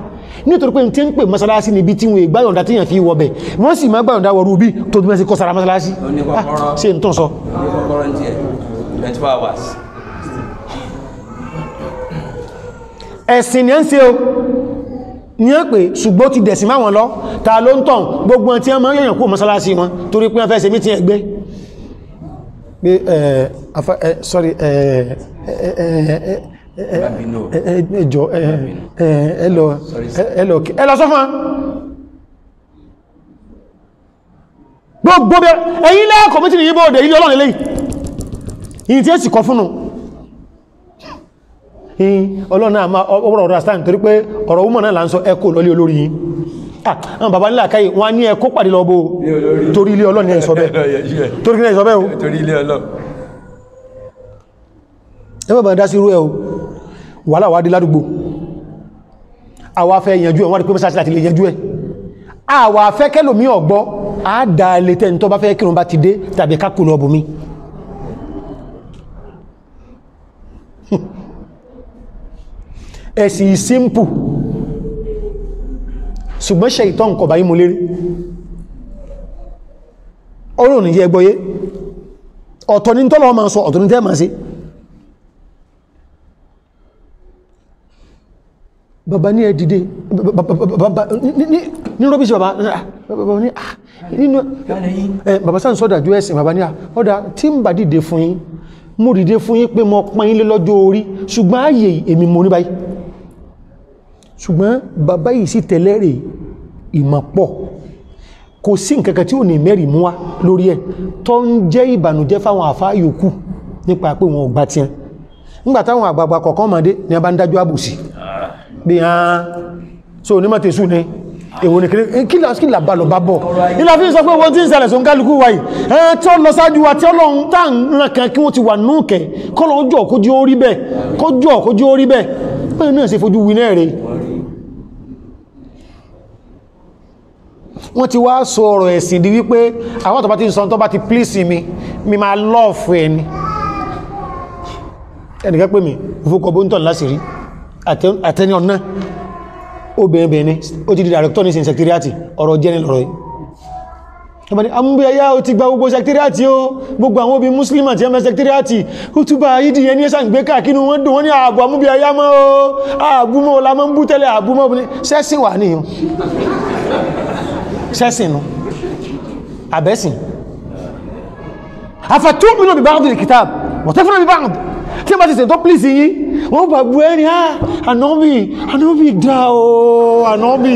nítorí pé tí ń pè mọ́sálásí níbi tí wọ́n ìgbáyọ̀ndá tíyàn fi wọ́bẹ̀ wọ́n sì máa gbáyọ̀ndá wọ̀rú bí tó bí mẹ́sí kọ́ sára mọ́sálásí ṣe ń tún sọ ẹ̀sìn ni ẹ́ ń ṣe o ní ẹ́ pé ṣùgbọ́n ti dẹ̀sìn máa wọn lọ ta ló ń tàn gbogbo tí wọ́n máa yẹ̀yàn kó mọ́sálásí wọn torí pé wọ́n fẹ́ ṣe mí tí ẹ gbé sorry ẹjọ́ ẹlọ sọ fún gbogbo bẹ ẹ̀yìn lẹ́ẹ̀kọ̀ mítí ní yíbọ̀ òdè ilé Ọlọ́run lẹ́yìn yìí tí ó sì kọ fúnnù Ọlọ́run náà ọ̀rọ̀ ọ̀rọ̀ stand torí pé ọ̀rọ̀ woman náà là ń sọ ẹkọ́ lọ́lé olórí yìí àwọn bàbá nílà káyì wọ́n ní ẹkọ́ pàdé lọ́bọ̀ torí ilé Ọlọ́run ní ẹ̀sọ́ bẹ́ torí ilé ẹ̀sọ́ bẹ́ o torí ilé Ọlọ́run ẹ bàbá dá sí irú ẹ o wàhálà wà dé ládùgbò àwa fẹ́ yanjú ẹ̀ wọ́n rí pé mẹ́sàtí láti lè yanjú ẹ̀ àwa fẹ́ kẹ́lòmí ọ̀gbọ́ àádá ilé tẹ́ tó bá fẹ́ kírun bá ti dé tàbí kákùn lọ bùnmí ẹ̀sì simple ṣùgbọ́n ṣe ìtọ́ nǹkan báyí mo lérí ọlọ́run yẹ gbọ́yé ọ̀tọ̀ ní tọ́lọ́ máa sọ ọ̀tọ̀ ní tẹ́ máa sí bàbá ní ẹ̀dìdé ní rọ́bíṣì bàbá ní nínú bàbá sáà ń sọ́dà jú ẹ̀sìn bàbá ní ọ̀dá tí ń bà dìde fún yín mú dìde fún yín pé mọ́ pọ́n yín lé lọ́jọ́ orí ṣùgbọ́n ayé èmi mo ní báyìí ṣùgbọ́n bàbá yìí sí tẹ̀lẹ́rẹ̀ ìmọ̀ pọ̀ kò sí nǹkankan tí ò ní mẹ́rì mú wá lórí ẹ̀ tó ń jẹ́ ìbànújẹ́ fáwọn àfáà yòókù nípa pé wọn ò gbà tiẹ̀ nígbàtàwọn àgbààgbà kọ̀ọ̀kan mọ̀dé ni a bá ń dájú àbòsí bí i so ní mọ́tẹ̀sù ní èwò ní kí làbà lọ bá bọ̀ ilá fi ń sọ pé wọ́n tí ń ṣẹlẹ̀ sóń kálukú wáyìí tí ó lọ sáájú wa tí Ọlọ́run tá ń ràn kan kí wọ́n ti wà núùkẹ́ kọ́lọ̀ ó jọ kójú orí bẹ́ẹ̀ kójú orí bẹ́ẹ̀ bẹ́ẹ̀ náà ṣe fojú wí náà rẹ̀ wọ́n ti wá sọ ọ̀rọ̀ ẹ̀sìn di wípé àwọn tó bá ti ń sọ tó bá ti please mi máa lọ́ọ̀fù ẹni ẹnìkan pè mí fòkọ̀ bó ń tọ̀ lásìrí àtẹni ọ̀nà obìnrin ó ti di director ní sin secretariat ọ̀rọ̀ jẹ́ ní lọ́rọ̀ yìí ọmọdé amúbí ẹyá ó ti gba gbogbo secretariat ó gbogbo àwọn obì muslim àti ẹmẹ secretariat ó túbà ìdí ẹni ẹsà ń gbé káàkiri wọ́n dùn wọ́n ní ààbò amúbí ẹyá mọ́ ààbúmọ́ la mọ́ ń bú tẹ́lẹ̀ ààbúmọ́ sẹ́sìn wà níyàn sẹ́sìn nù àbẹ́sìn afatu'minu bi ba'd al-kitab wa takfuruna bi ba'd tí bá ti sẹ̀ tó plìsì yí wọ́n bá bú ẹni ànọ́bì dá o ànọ́bì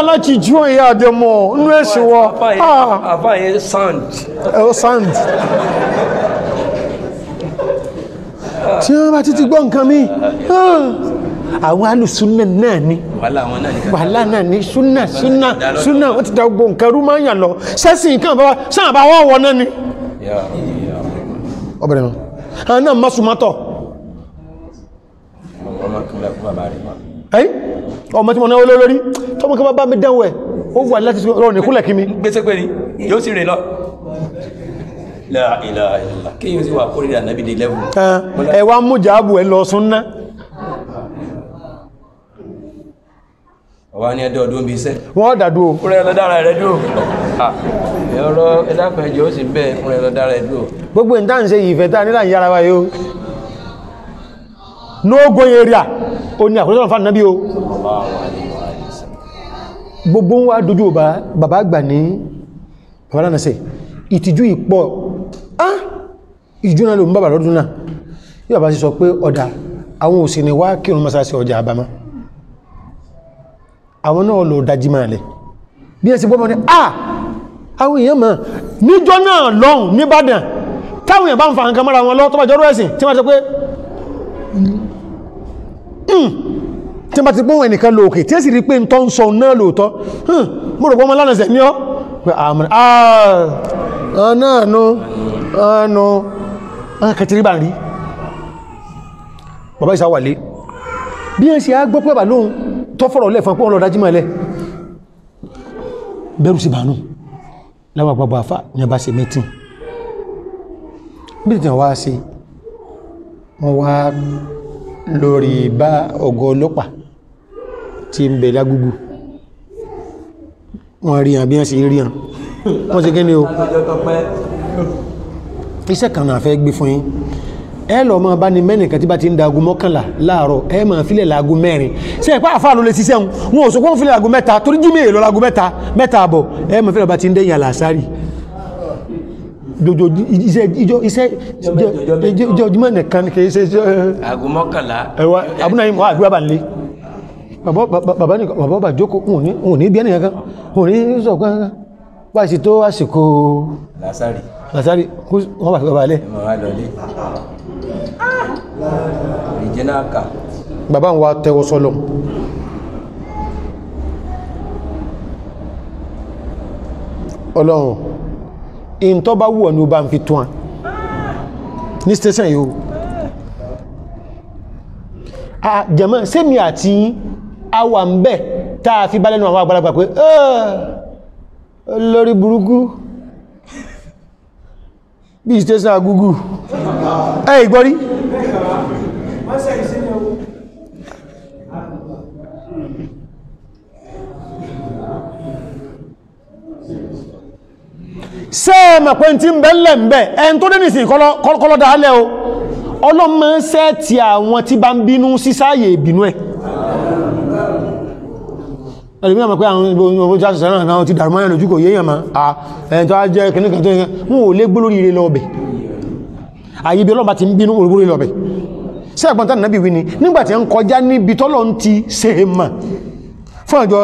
láti jú ìyá àdẹmọ̀ inú ẹ̀ṣẹ̀ wọ àfáàyẹ sand tí wọ́n bá títí gbọ́ nǹkan mi àwọn alùsúnnà náà ni wàhálà náà ni súnnà wọ́n ti dá gbogbo nǹkan rú máa ń yàn lọ sẹ́sìn kan bá sáà bá wọ́n wọ́n náà ni ọbẹ̀rẹ̀ wọn àwọn náà mọ́sùmọ́tọ̀ ọmọ tí mo náwó lórí tọ́mọ kí wọ́n bá mi dánwẹ̀ ó wà láti rọrùn ìkúnlẹ̀ kí mi gbéṣẹ́ pé ní yóò sì rìn lọ la ilaha illallah kí yíò sí wà kórìíra nàbí dé lẹ́wù ẹ wá mú jàábù ẹ lọ súnná wà ní ẹdọ́ ọdún bí iṣẹ́ wọ́n dàdú o fúnra ẹlọ́dára rẹ̀ dúró ẹ̀rọ ẹ̀dàpẹ̀jọ́ ó sì bẹ́ẹ̀ fúnra ẹlọ́dára rẹ̀ dúró gbogbo ìta ń ṣe ìfẹ́ tá nílà yára wa yóò no go area o ní àkùrẹ́sọ̀rọ̀ fún ànábí o gbogbo ń wá dojú bàbá àgbà ní bàbá náà sẹ ìtìjú ìpọ̀ ìjúná ló ń bàbá lọ́dún náà yóò bá sì sọ pé ọ̀dà àwọn òsì ni wá kírun mọ́sálásí ọjà àbámá àwọn náà lọ dájí máa lẹ̀ bí ẹ sì gbọ́mọ̀ ní àwọn èèyàn mọ̀ níjọ́ náà lọ́hùn níbàdàn táwọn èèyàn bá ń fa nǹkan mọ́ra wọn lọ tó bá jọ́rọ̀ ẹ̀sìn tí wọ́n sọ pé tí wọ́n bá ti pọ́n ẹnìkan lóòkè tí ó sì rí pé ń tọ́ ń sọ náà lóòtọ́ mo rò pọ́n lánàá sẹ̀ ní ọ́ pé àánú kẹtìrí bá ń rí bàbá ìsáwàlé bí ẹ sì á gbọ́ pẹ́ bà lóhun tó fọ́rọ̀ lẹ́fọn pọ́ ọlọ́dájí máa lẹ́ bẹ̀rù sí bàánú láwọn àgbàgbà àfá ní ẹbá ṣe mẹ́tìn bí ìtàn wá sí wọ́n wá lórí bá ọgọ́ ọlọ́pàá tí ń bẹ lágúgú wọ́n rí hàn bí wọ́n sì rí hàn wọ́n sì gẹ́ ni o iṣẹ́ kan náà fẹ́ gbé fún yín ẹ lọ máa bá ní mẹ́nìkan tí bá ti ń da agun 11 láàárọ̀ ẹ máa fílẹ̀ láago 4 ṣe ẹ̀pá àfáà ló lè ṣiṣẹ́ wọn ò sọ pọ́n fílẹ̀ láago 3 torí jí mẹ́rin lọ láago 3 àbọ̀ ẹ máa fílẹ̀ bá ti ń dẹ́yìn àlàsárì ìjọ ojúmọ́ nìkan kìí ṣe aago 11 ẹwà abúnáyí mọ́ àdúrà bá ń lé bàbá bà jókòó òun ní bí ẹni kankan òun ní sọ kankan bá sì tó àsìkò lásárì wọ́n bà sí bàbá alẹ́ bàbá ń wá tẹ́wọ́ sọ́lọ̀ ọlọ́run in tó bá wù ọ́ ní ó bá ń fi tún à ní station yìí o jẹ́mọ́ sẹ́mi àti àwà ń bẹ̀ táà fi bá lẹ́nu àwọn àgbàlagbà pé lórí burúkú bí station agúgú ìgbọ́rí sẹ́ẹ̀mà pé tí ń bẹ́ lẹ̀ ń bẹ́ ẹn tó dé nìsìn kọ́lọ́dá alẹ́ o ọlọ́mọ sẹ́ẹ̀tì àwọn tí bá ń bínú sísáyè ìbínú ẹ̀ ẹlùmí àmà pé àwọn ìbò jásùsẹ̀ náà ti dàrú mọ́yàn lójú kò yéèyàn ma ẹn tó á jẹ́ kìnnìkan tó yẹn wọn ò lè gbólórí ire lọ́ọ̀bẹ̀ àyíbi ọlọ́ba ti ń bínú olúborí lọ́ọ̀bẹ̀ sí ẹ̀gbọ́ntán nàbí wí ni nígbàtí ń kọjá níbi tọ́lọ̀ ń ti ṣe mà fún ọjọ́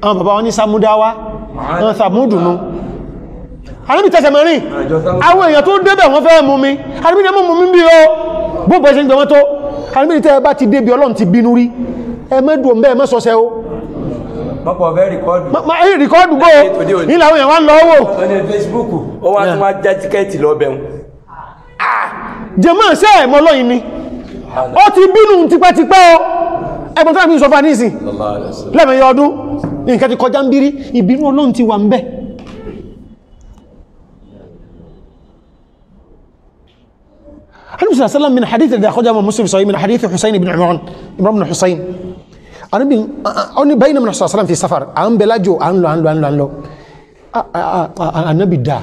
àwọn bàbá wọn ní Samudawa wọn Samudunu àníbi tẹ́sẹ̀ mẹ́rin àwọn èèyàn tó débẹ̀ wọ́n fẹ́ mú mi àníbi ní mú mi bí o gbogbo ẹ̀ṣẹ́ ń gbẹ̀wọ́n tó àníbi tẹ́ bá ti débi Ọlọ́run ti bínú rí ẹmẹ́dùn ọmọ ẹmẹ́ sọ́sẹ́ o mọ́pọ̀ fẹ́ rìkọ́ọ̀dù gbó nílà àwọn èèyàn wá ń lọ owó Facebook ó wá tún wá já tíkẹ́ẹ̀tì lọ bẹ̀rún jẹmọ́ ṣẹ́ ẹ̀mọ́ lọ́yìn ni ó ti bínú tipẹ́tipẹ́ o ẹgbọ́n tó àmì ìsọfà ní ìsìn lẹ́mẹ̀yẹ ọdún nǹkan ti kọjá ń bírí ìbínú Ọlọ́run ti wà ń bẹ̀ النبي صلى الله عليه وسلم من حديث الذي أخرجه مسلم صحيح من حديث حسين بن عمران بن حسين أنا بين من صلى الله عليه وسلم في سفر أم بلاجو أنلو النبي دا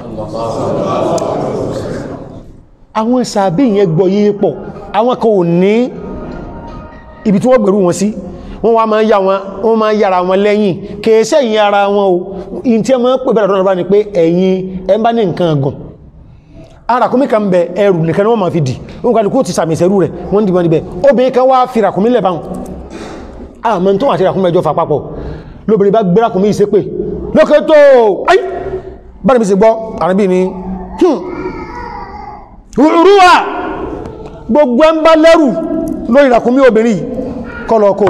àwọn sàbí yẹn gbọ́ yé pọ̀ àwọn kan ò ní ibi tí wọ́n gbẹ̀rú wọn sí wọ́n wá máa yára wọn lẹ́yìn kèéṣẹ́ yìí ara wọn o in tí ẹ máa pè bẹ̀rẹ̀ lọ́nà bá ní pé ẹ̀yin ẹ bá ní nǹkan gùn arákùnmí kan bẹ ẹrù nìkan ni wọ́n máa fi dì wọ́n kàlù kó ti sàmì ìṣẹ́rù rẹ̀ wọ́n dìbọn níbẹ̀ obìnrin kan wá fi ràkùnmí lẹ̀ báhùn àmọ́ tó àti ràkùnmí ẹjọ́ fà papọ̀ lóbìnrin bá gbé ràkùnmí ìṣẹ́ pé lókè tó ayé bá ní bí sì gbọ́ àrẹ́bí ni rúwà gbogbo ẹ ń bá lẹ́rù lórí ràkùnmí obìnrin kọlọ̀kọ́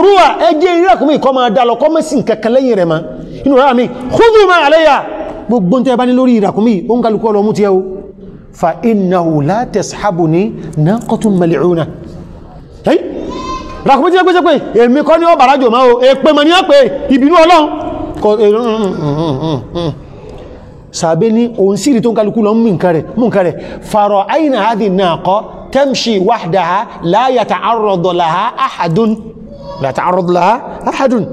rúwà ẹjẹ́ ràkùnmí kọ́ máa dá lọ kọ́ mẹ́sìn kankan lẹ́yìn rẹ̀ ma inú rẹ̀ mi khudhu ma alayya gbogbo tẹ́ bá ní lórí ràkùnmí ó ń kálukọ́ lọ mú tí ẹ o fa innahu la tashabuni naqatun mal'una ràkùnmí tí ẹ gbéṣẹ́ pé èmi kọ́ ní ọ bàrájò máa o èpè mọ̀ ní ọ pé ìbínú Ọlọ́run sàbẹ́ ní òun sírí tó ń kálukú lọ mú nǹkan rẹ̀ fara'ayna hadhihi an-naqa tamshi wahdaha la yata'arradu laha ahadun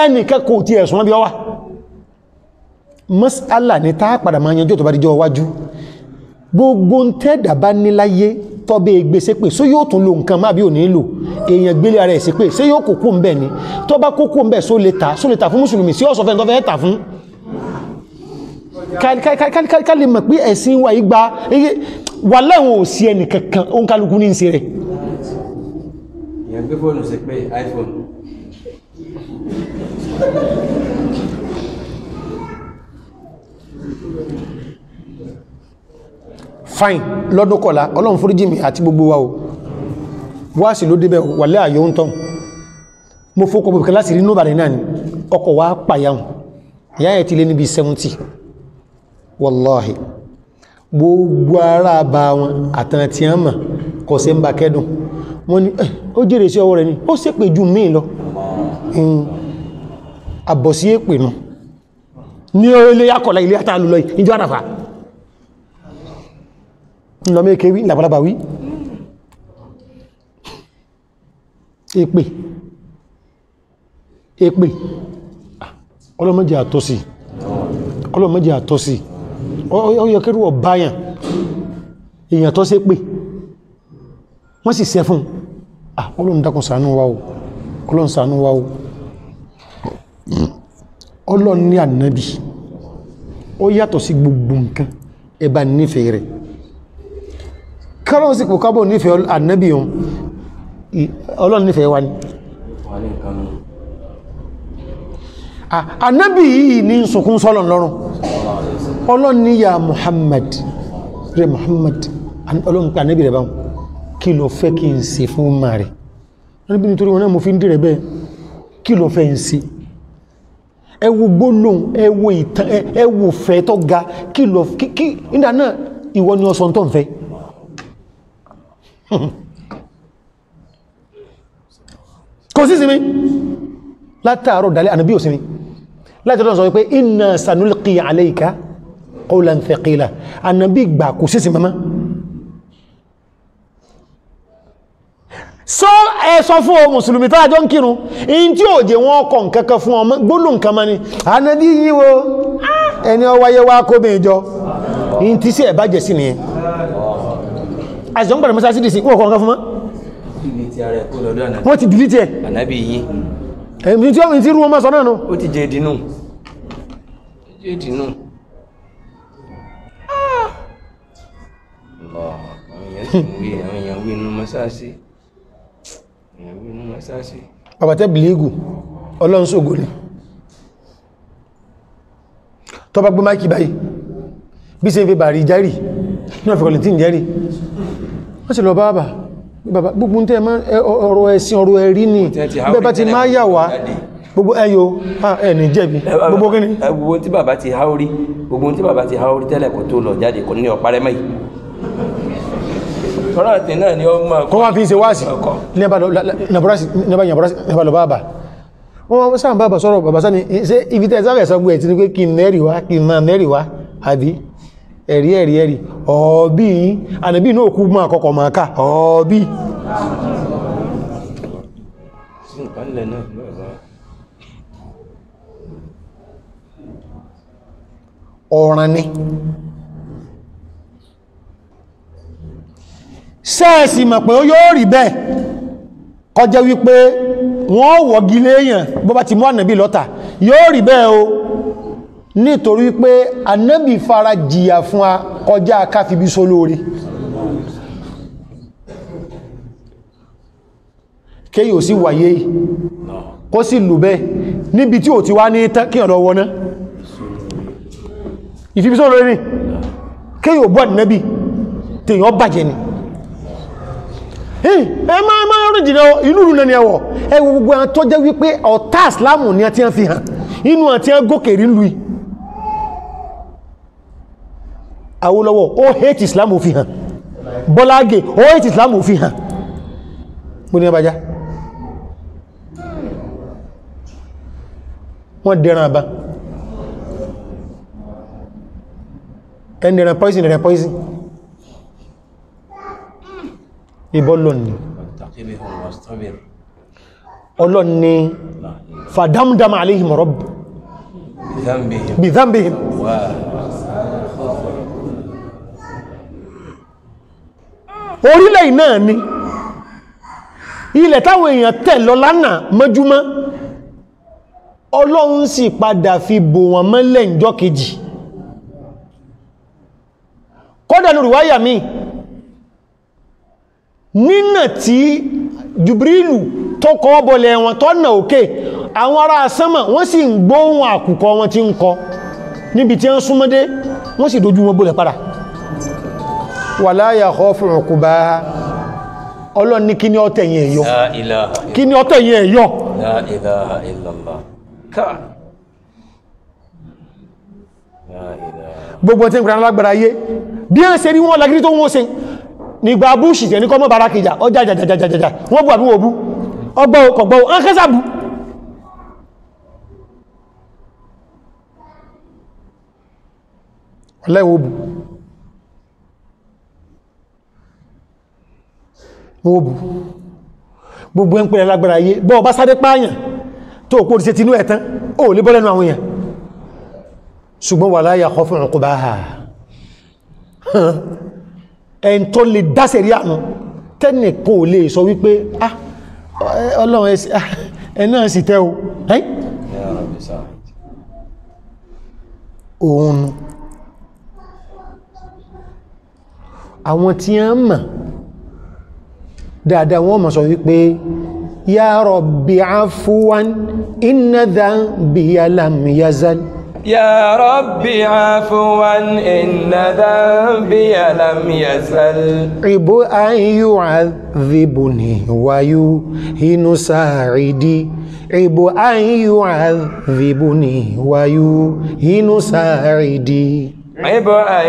ẹni kẹ́kọ̀ọ́ tí ẹ̀sùn bí ọwá mas'ala ní tá padà máa yanjú tó bá díjọ́ wájú gbogbo ń tẹ́dà bá níláyé tọ́bẹ̀ ìgbésẹ̀ pé só yóò tún lo nǹkan máa bí ò ní lò èèyàn gbélé ara ẹ̀sẹ̀ pé ṣé yóò kókó ń bẹ̀ ni tó bá kókó ń bẹ̀ só lè ta fún mùsùlùmí sí ọ̀sọ̀fẹ́ tó fẹ́ tà fún ká lè mọ̀ pé ẹ̀sìn wà igba wà láwọn ò sí ẹnì kankan ó ń kálukú ní ìṣe rẹ̀. ìyẹn gbé fóònù sí pé iPhone. fine lọ́dún kọ̀lá ọlọ́run foríjì mi àti gbogbo wa o wá sí ló débẹ̀ wà lẹ́ àyọ́ ń tán mo fókọ̀ bọ̀bùkà láti rí nóbàrí náà ni ọkọ̀ wá pàyàun ìyá ẹ̀ ti lé níbi 70 wallahi gbogbo ara bá wọn àtàrà tí a mọ̀ kọ̀ sí ń bá kẹ́dùn wọ́n ni ó jèrè sí ọwọ́ rẹ̀ ni ó sì pè jù mí lọ àbọ̀sí èpè nù ní ilé akọ̀lá ilé àtàlù lọ ìjọ àràfà lọ mẹ́kẹ́ wí làbàlábà wí èpè ọlọ́mọdé àtọ́sí ọyọkẹ́rù ọ̀báyàn èèyàn tó sí pé wọ́n sì sẹ́ fún Ọlọ́run dákun ṣàánú wa o Ọlọ́run ṣàánú wa o Ọlọ́run ní ànábì ó yàtọ̀ sí gbogbo nǹkan ẹba nífẹ̀ẹ́ rẹ̀ kọ́lọ́run sì kò kábọ̀ nífẹ̀ẹ́ ànábì ohun Ọlọ́run nífẹ̀ẹ́ wa ni ànábì yìí ní sùkún sọ́lọ̀ lọ́rùn Ọlọ́run ní ya Muhammad rẹ̀ Muhammad Ọlọ́run pé ànábì rẹ̀ báwọn kí ló fẹ́ kí n ṣe fún ọmọ rẹ̀ níbi nítorí wọn náà mo fi ń dìrẹ̀ bẹ́ẹ̀ kí ló fẹ́ ń ṣe ẹ wo gbólóhùn ẹ wo ìtàn ẹ wo fẹ́ tó ga kí ló kí nígbà náà ìwọ ni ọsọ tó ń fẹ́ kò sí sinmi látàárọ̀ dalẹ́ ànábì ò sinmi látàárọ̀ sọ wípé inna sanulqi alayka qawlan thaqila ànábì gbà kò sí sinmi mọ́ so ẹ̀sọ fún o mùsùlùmí tó àjọ ń kírun in tí ò jẹ wọ́n kọ̀ nǹkankan fún ọmọ gbólù nǹkan ma ni ànábì yíwo ẹni ọwáyé wá kó bẹ̀ ìjọ in tí sí ẹ̀bá jẹ̀ sí nìyẹn àìsàn pẹ̀lú mọ́sá sídìsí wọ́n kọ̀ nǹkan fún mọ́ wọ́n ti dìlítì ẹ̀ ànábì yìí ẹ̀mí tí ó mi ti rú ọmọ sọ náà nù ó ti jẹ́ ìdínú àwọn èèyàn wí inú mọ́sáàsì bàbàtẹ́ bìlígù ọlọ́nsógò ní tó bá gbé máìkì báyìí bí se ń fi bàrí jẹ́rì náà fi kọ̀lẹ̀tí jẹ́rì wọ́n sì lọ bàbà gbogbo tẹ́ ọ̀rọ̀ ẹ̀sìn ọ̀rọ̀ ẹ̀rí ni bẹ́bá ti máa yà wá gbogbo ẹyọ ẹni jẹ́bi gbogbo kíní gbogbo tí bàbá ti háórí tẹ́lẹ̀ kò tó lọ jáde kò ní ọ̀parẹ́ mẹ́ tọ́rọ̀tì náà ni ó mọ̀ kọ́ wá fi ń ṣe wáàsì nẹ́bà lọ bàbà wọ́n sáà bàbà sọ́rọ̀ bàbá sáà ni ṣe ibi tẹ́ sáà ẹ̀sọ́ gbé ẹ̀ tí ní pé kí mẹ́rì wá àbí ẹ̀rí ọ̀ọ́bí ànàbí náà kú mọ́ àkọ́kọ́ máa ká ọ̀ọ́bí ọ̀ràn ni sẹ́ẹ̀sì mọ̀ pé ó yóò rí bẹ́ẹ̀ kọjẹ́ wípé wọ́n wọ̀gí léèyàn bó bá ti mú ànàbí lọ́tà yóò rí bẹ́ẹ̀ o nítorí wípé ànàbí fara jìyà fún a kọjá káfibí sólórí kéyì ò sí wáyé kó sì lù bẹ́ẹ̀ níbi tí ò ti wá ní kí ọ̀dọ̀ wọná ìfibí sólórí ní kéyì ò bọ́ ànàbí tèèyàn bàjẹ́ ni ẹ máa rìn jìnà inú ìlú lẹ́ni ẹwọ̀ ẹwọ gbogbo àwọn tó jẹ́ wípé ọ̀tá ìsìlámù ní àti fi hàn inú àti gòkè rí lùí Awólọ́wọ̀ ó hate ìsìlámù fi hàn Bọ́lá Ìgè ó hate ìsìlámù fi hàn bó ní ẹbàjá wọ́n dẹ̀ràn àbá ẹni rẹ̀ poison ìbọn lọ́nà ọlọ́ni fàdámdámà aléhìm rabb bí dhanbihim orílẹ̀ náà ni ilẹ̀ táwọn èèyàn tẹ̀ lọ lánàá mọ́júmọ́ ọlọ́run sì padà fi bò wọn mọ́lẹ̀ ìjọ́ kejì kọ́dà ní rìwáyà mi nínà tí Jibrilu tó kọ́ bọ̀lẹ̀ wọn tó nà òkè àwọn ará sánmà wọ́n sì ń gbóhùn àkùkọ wọn tí ń kọ níbi tí wọ́n súnmọ́dé wọ́n sì dojú wọn bọ̀lẹ̀ padà wala yakhafu uqbaha ọlọ́run ní kí ní ọ̀tẹ̀ yẹn ẹ̀yọ́ kí ní ọ̀tẹ̀ yẹn ẹ̀yọ́ la ilaha illallah gbogbo tí ń kìrànlá lágbàrá ayé bí ẹ́ ṣe rí wọ́n lágírí tó wọ́n ṣe nígbà búṣì tẹ̀ ní kọ́mọ́ bára kìjà ọjà jàjàjàjàjà wọ́n bú àbí wọ́n bú ọgbọ́ ọkọ̀gbọ́ ọ́nkẹ́sà bú ọlẹ́wọ́ bú wọ́n bú gbogbo ẹ̀ ń pẹ̀lẹ̀ lágbàrá ayé bọ́ ọba sáré pààyàn tó kó ti ṣe tinú ẹ̀tán ó lè bọ́ lẹ́nu àwọn èèyàn ṣùgbọ́n wala yakhafu uqbaha ẹn tó lè dáṣẹ̀ rí àmú tẹ́nìkan ò lè sọ wípé ọlọ́run ẹ náà sì tẹ́ o òun àwọn tí a ń mọ̀ dáadáa wọ́n mọ̀ sọ wípé ya rabbi afuwan inna dhanbiya lam yazal يا ربي عفوا إن ذنبي لم يزل عب أن يعذبني ويهين ساعدي عب أن يعذبني ويهين ساعدي عب أن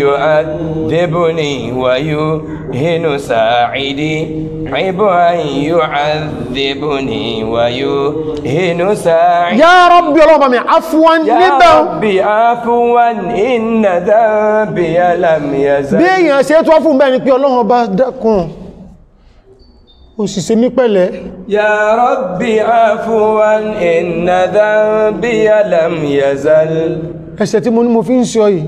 يعذبني ويهين ساعدي عب أن يعذبني ويهين ساعدي يا ربي اللهم عفوا يا ربي عفوا إن ذنبي لم يزل bí èyàn ṣe tó fún bẹ́ẹ̀ ni pé Ọlọ́run bá dákun ó sì ṣe mí pẹ̀lẹ́ يا ربي عفوا إن ذنبي لم يزل ẹ̀ṣẹ̀ tí mo ní mo fi ń ṣe ọ yìí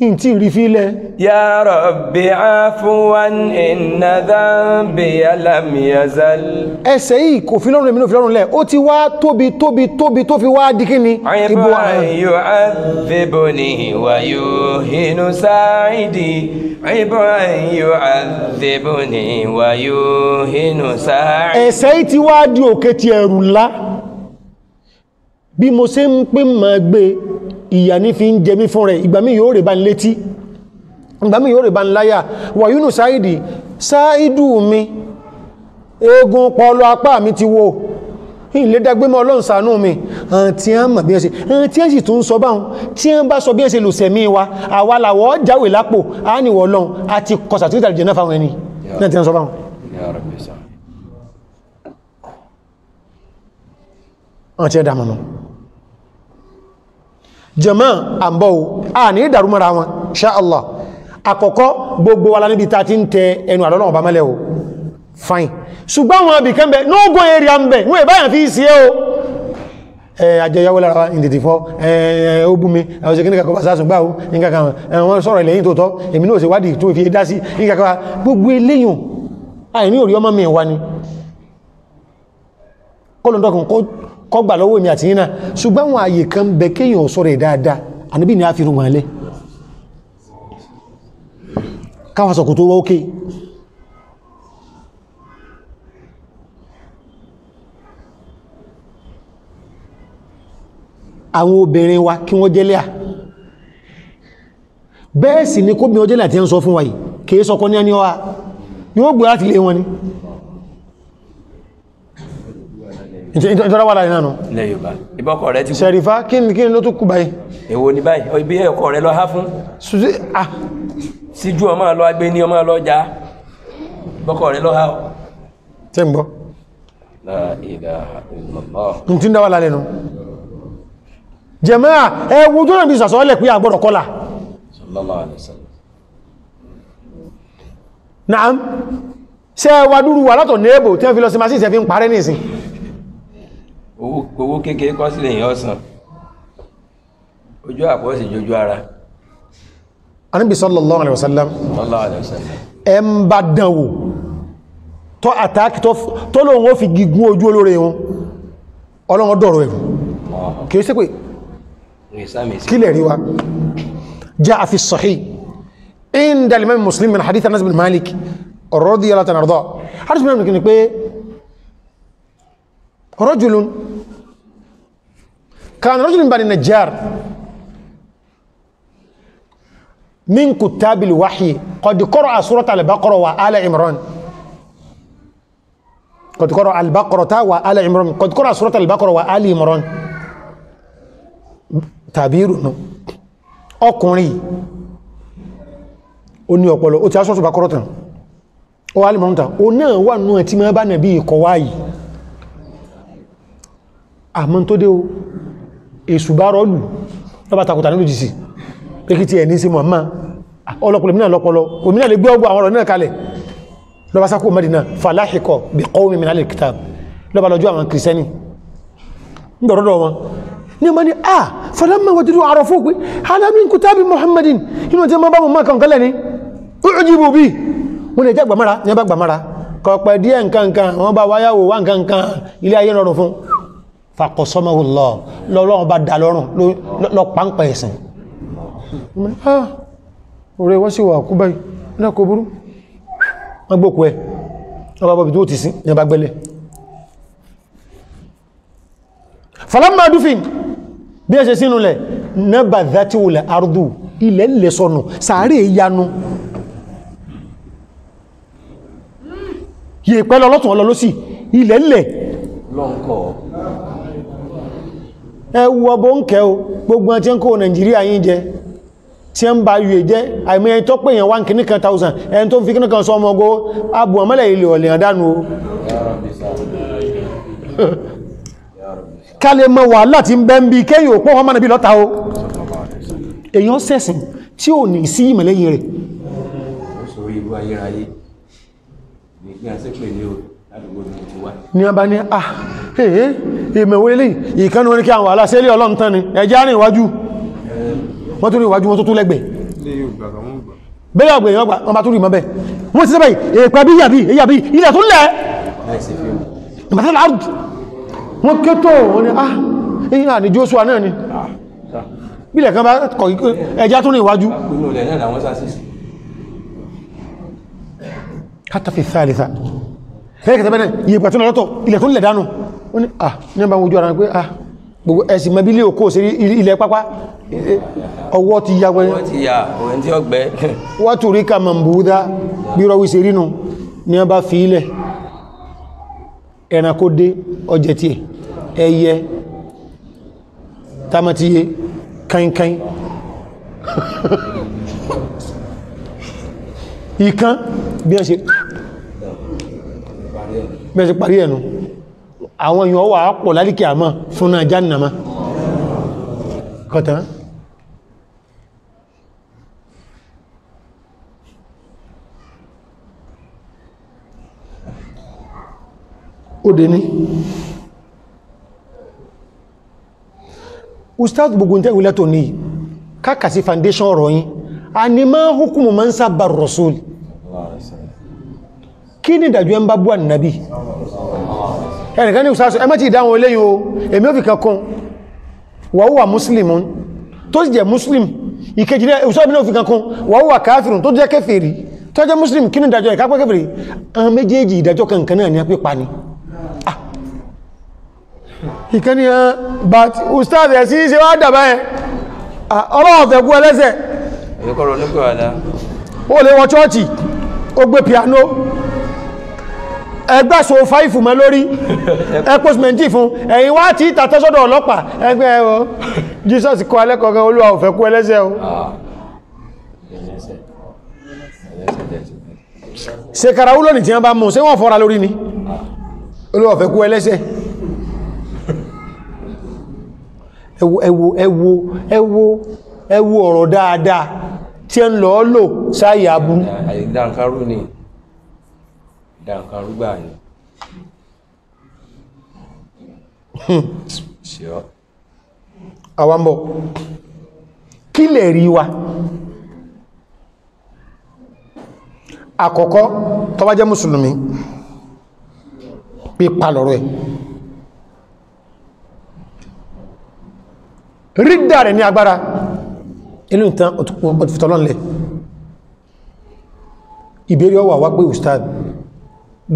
in tí rí fílẹ̀ يا ربي عفوا إن ذنبي لم يزل ẹ̀ṣẹ̀ yìí kò fi lọ́rùn èmi náà fi lọ́rùn lẹ̀ ó ti wá tóbi tó fi wá di kíni عب أن يعذبني ويهين ساعدي عب أن يعذبني ويهين ساعدي ẹ̀ṣẹ̀ yìí ti wá di òkè ti ẹ̀rù ńlá bí mo ṣe ń pín ma gbé ìyà ní fi ń jẹ mí fún rẹ̀ ìgbà mí yóò rẹ̀ bá ń létí ìgbà mí yóò rẹ̀ bá ń láyà wàyúnù sáìdì sáìdù mi eegun pọ̀lọ apá mi ti wo ilé dágbé mọ́ Ọlọ́run ṣàánú mi àti a mọ̀ bí ẹ́ tí ẹ́ sì tún sọ báhùn tí ẹ́ bá sọ bí ẹ́ ṣe lò sẹ̀mí wa àwa làwọ̀ jáwé lápò a níwọ̀ Ọlọ́run àti kọsà tí ó tàbí jẹ́nà fáwọn ẹni náà tí ẹ́ sọ báhùn àti ẹ̀dà mọ̀nà jàmáà àmbọ̀ a ní ìdàrúmọ́ra wọn ṣá Allah àkọ́kọ́ gbogbo wa níbi ta ti ń tẹ ẹnu àlọ́lọ́wọ́ ọba mẹ́lẹ̀ o fine ṣùgbọ́n wọn bí kẹ́mbẹ̀ nógún area ń bẹ̀ wọ́n ìbáyàn fi sí ẹ́ o àjẹyàwó lára ìdìdì fọ́ ó bú mi àwọn ṣe kí ní kàkọ́ bá sásùn gbáwó nígbàkan wọ́n sọ̀rọ̀ ilẹ̀ yìí tó tọ́ èmi náà ṣe wádìí tó fi dá sí nígbàkan gbogbo eléyìn àìní orí ọmọ mi wá ni kọlùndọ́kùn kọgbà lọ́wọ́ èmi àti yínà ṣùgbọ́n àwọn àyè kan bẹ kéèyàn sọ̀rọ̀ dáadáa àníbí ni a fi rùn alẹ́ káwọn sọ̀kù tó wọ́ ókè àwọn obìnrin wa kí wọ́n jẹ́lẹ́ à bẹ́ẹ̀ sì ni kó bí wọ́n jẹ́lẹ́ àti ẹ́ ń sọ fún wa yìí kìí sọkọ ní ẹni ọwá yóò gbé láti lé wọn ni ìtọ́lá wà láàrin náà ilẹ̀ Yorùbá ìbọ́kọ̀ rẹ ti kú Ṣẹ̀rífà kí ni ló tún kú báyìí èwo ni báyìí ibi ẹ̀kọ́ rẹ lọ há fún síjú ọmọ lọ agbé ní ọmọ lọ já ìbọ́kọ̀ rẹ lọ há ọ tẹ́ ń gbọ́ La ilaha illallah n tí ń dáwà lálẹ́ nù jàmáà ẹwù tó náà bí sàsọ́ọ́lẹ̀ pé àgbọ̀dọ̀ kọlà sallallahu alaihi wasallam naam ṣe wà dúró wà látọ̀ nẹ́ẹ̀bò tí wọ́n fi lọ sí masí ìṣẹ́ fi ń parẹ́ nìsín owó kékeré kọ́ sílẹ̀ yẹn ọ̀sán ojú àpọ̀ sí jojú ara Ànábì sallallahu alaihi wasallam sallallahu alaihi wasallam ẹ ń bá dánwò tó àtàkì tó lóun ó fi gígún ojú olóre wọn ọlọ́wọ́ dọ̀rọ̀ ẹ̀rù kìí sí pé kílẹ̀ rí wa jaa fi sahih inda al-imam Muslim min hadith Anas bin Malik radiyallahu anhu arda hadith bin Malik ni pé rajulun kana rajulun bani Najjar min kutabil wahyi qad qara'a surat al-Baqara wa ala Imran قد قرأ البقرة وآل عمران قد قرأ سورة البقرة وآل عمران تعبير ọkùnrin ó ní ọpọlọ ó ti aṣọ́tù bá kọ́rọ̀tàn ó wà lè mọ́ta ó náà wà nú ẹ̀ tí ma bá nàbí ikọ̀ wáyìí àmọ́ tó dé o èṣù bá rọ́lù lọ́bá takùtà nílùú jìsì pẹ́kìtì ẹ̀ ní sí mọ̀ máa ọlọ́pọlọ mìíràn lọ́pọlọ òmìnà lè gbé ọgbọ̀ àwọn ọ̀rọ̀ náà kalẹ̀ lọ́bá sákò Mẹ́dínà fàláhìkọ̀ bí qawmin min ahlil kitab lọ́bá lọ́jọ́ àwọn kìrìsẹ́nì ń dọ̀rọ̀dọ̀ wọn ní ọmọ ní falamma wajadu àrọ̀fó pé hada min kutabi Muhammadin inú tí ma bá mọ̀ kan kálẹ̀ ní ujibu bi wọ́n lè jẹ́ gbàmára ní ọba gbàmára kọ̀pẹ̀ díẹ̀ nkankan wọ́n bá wáyàwó wá nkankan ilé ayé rọrùn fún faqasamahu Allah lọ́lọ́wọ́n bá dá lọ́rùn lọ pàǹpẹ̀ ẹ̀sìn ọ̀rẹ́ wọ́n sì wà kú báyìí náà kò burú wọ́n gbókù ẹ̀ ọba bọ̀bí tó ti sí ní ọba gbẹ́lẹ̀ falamma dufin bí ẹ ṣe sínú lẹ̀ nabadhati wal ardu ilẹ̀ lè sọnù sàárè yanu yìí pẹ́lọ lọ́tún ọlọ́ lọ́sí ilẹ̀ lẹ̀ lọ́nkọ̀ ẹwù ọbọ̀ ń kẹ́ o gbogbo ẹni tí ń kó Nàìjíríà yín jẹ tí ń bá yìí jẹ́ àìmọ́ ẹni tó pè yàn 1 kìníkan 1000 ẹni tó fi kìníkan sọ ọmọ ọgọ́ abù ọmọlẹ̀ ilẹ̀ ọ̀lẹ̀ àdánù o ká lè mọ wàhálà tí ń bẹ́ ń bí kéyìn òpó ọmọ nàbí lọ́ta o èyàn sẹ́sìn tí ò ní sí ìmọ̀lẹ́yìn rẹ̀ ní a bá ní ìmẹ̀wé lè ìkánu wọn ní kí àwọn wàhálà sí ilé Ọlọ́run tán ni ẹjá rìn iwájú wọ́n tó rí iwájú wọn tó tó lẹ́gbẹ̀ẹ́ bẹ́ẹ̀ ọgbẹ̀ èèyàn wọ́n bá tó rí mọ́ bẹ́ wọ́n ti sẹ́bẹ̀ èèpẹ̀ bí yàbí ilẹ̀ tó lẹ̀ wọ́n kétò wọ́n ni èyí ní Joshua náà ni bílẹ̀ kan bá kọ̀ ẹjá tó rí iwájú hátà fi thalitha ẹ̀kẹ́ta bẹ́ẹ̀ ìyẹ̀pẹ̀ tó lọ́tọ̀ ilẹ̀ tó lẹ̀ dánù wọ́n ni ní ọba ojú ara pé gbogbo ẹ̀sìn mẹ́bílẹ̀ òkú sí ilẹ̀ pápá ọwọ́ ti ya wọ́n tó rí ká mọ̀mbúdá bí rọwí sí rínú ní ọba fi ilẹ̀ ẹranko dé ọjẹ́ tí ẹyẹ tamatiye kainkain ìkan bí ẹ ṣe parí ẹnu àwọn èèyàn wà pọ̀ lálìkì àmọ́ fún náà jánàmá kọ̀tán ó dé ní ustaz gbogbo ń tẹ́wìlẹ́ tó ní kákàsí foundation ọ̀rọ̀ yìí a ní máa hukumu man sábà rasul kí ní ìdàjú ẹn bá bú ànìyàn ẹnìkan ní ustaz ẹ má ti ìdáwọn eléyìn o èmi ò fi kankan wàhúwà muslimun tó sì jẹ́ muslim ìkejì ní ustaz bí náà fi kankan wàhúwà káfirun tó jẹ́ kèfèrí tó jẹ́ muslim kí ní ìdàjọ́ ìkápẹ́ kèfèrí àwọn méjèèjì ìdàjọ́ kankan náà ní a pípa ni ìkẹni but ustaz ẹ̀ sí ṣe wá dàbá ẹ̀ ọlọ́wọ̀ fẹ́ kú ẹlẹ́sẹ̀ ó lè wọ chọ́ọ̀chì ó gbé piano ẹgbẹ́sọ 5 mẹ́ lórí ẹpọ́sìmẹ̀ntì fún ẹ̀yìn wá tí ìtàtẹ́sọ́dọ̀ ọlọ́pàá ẹgbẹ́ ẹ̀rọ Jesus kọ alẹ́kọ̀ọ́kan olúwa ò fẹ́ kú ẹlẹ́sẹ̀ o ṣe kàràwú lónìí tí wọ́n bá mú ṣé wọ́n fọ́ra lórí ni olúwa ò fẹ́ kú ẹlẹ́sẹ̀ ẹwọ ọ̀rọ̀ dáadáa tí ẹ ń lọ lò sáyé abú ìdánkarú ni ìdánkarú gbà ní ṣe ọ́ àwambọ̀ kí lè rí wa àkọ́kọ́ tó bá jẹ́ mùsùlùmí pípa lọ́rọ̀ ẹ̀ rídà rẹ̀ ní agbára ilú ìtàn òtùfìtọ́lọ́nlẹ̀ ìbéèrè ọwà wá pé ustad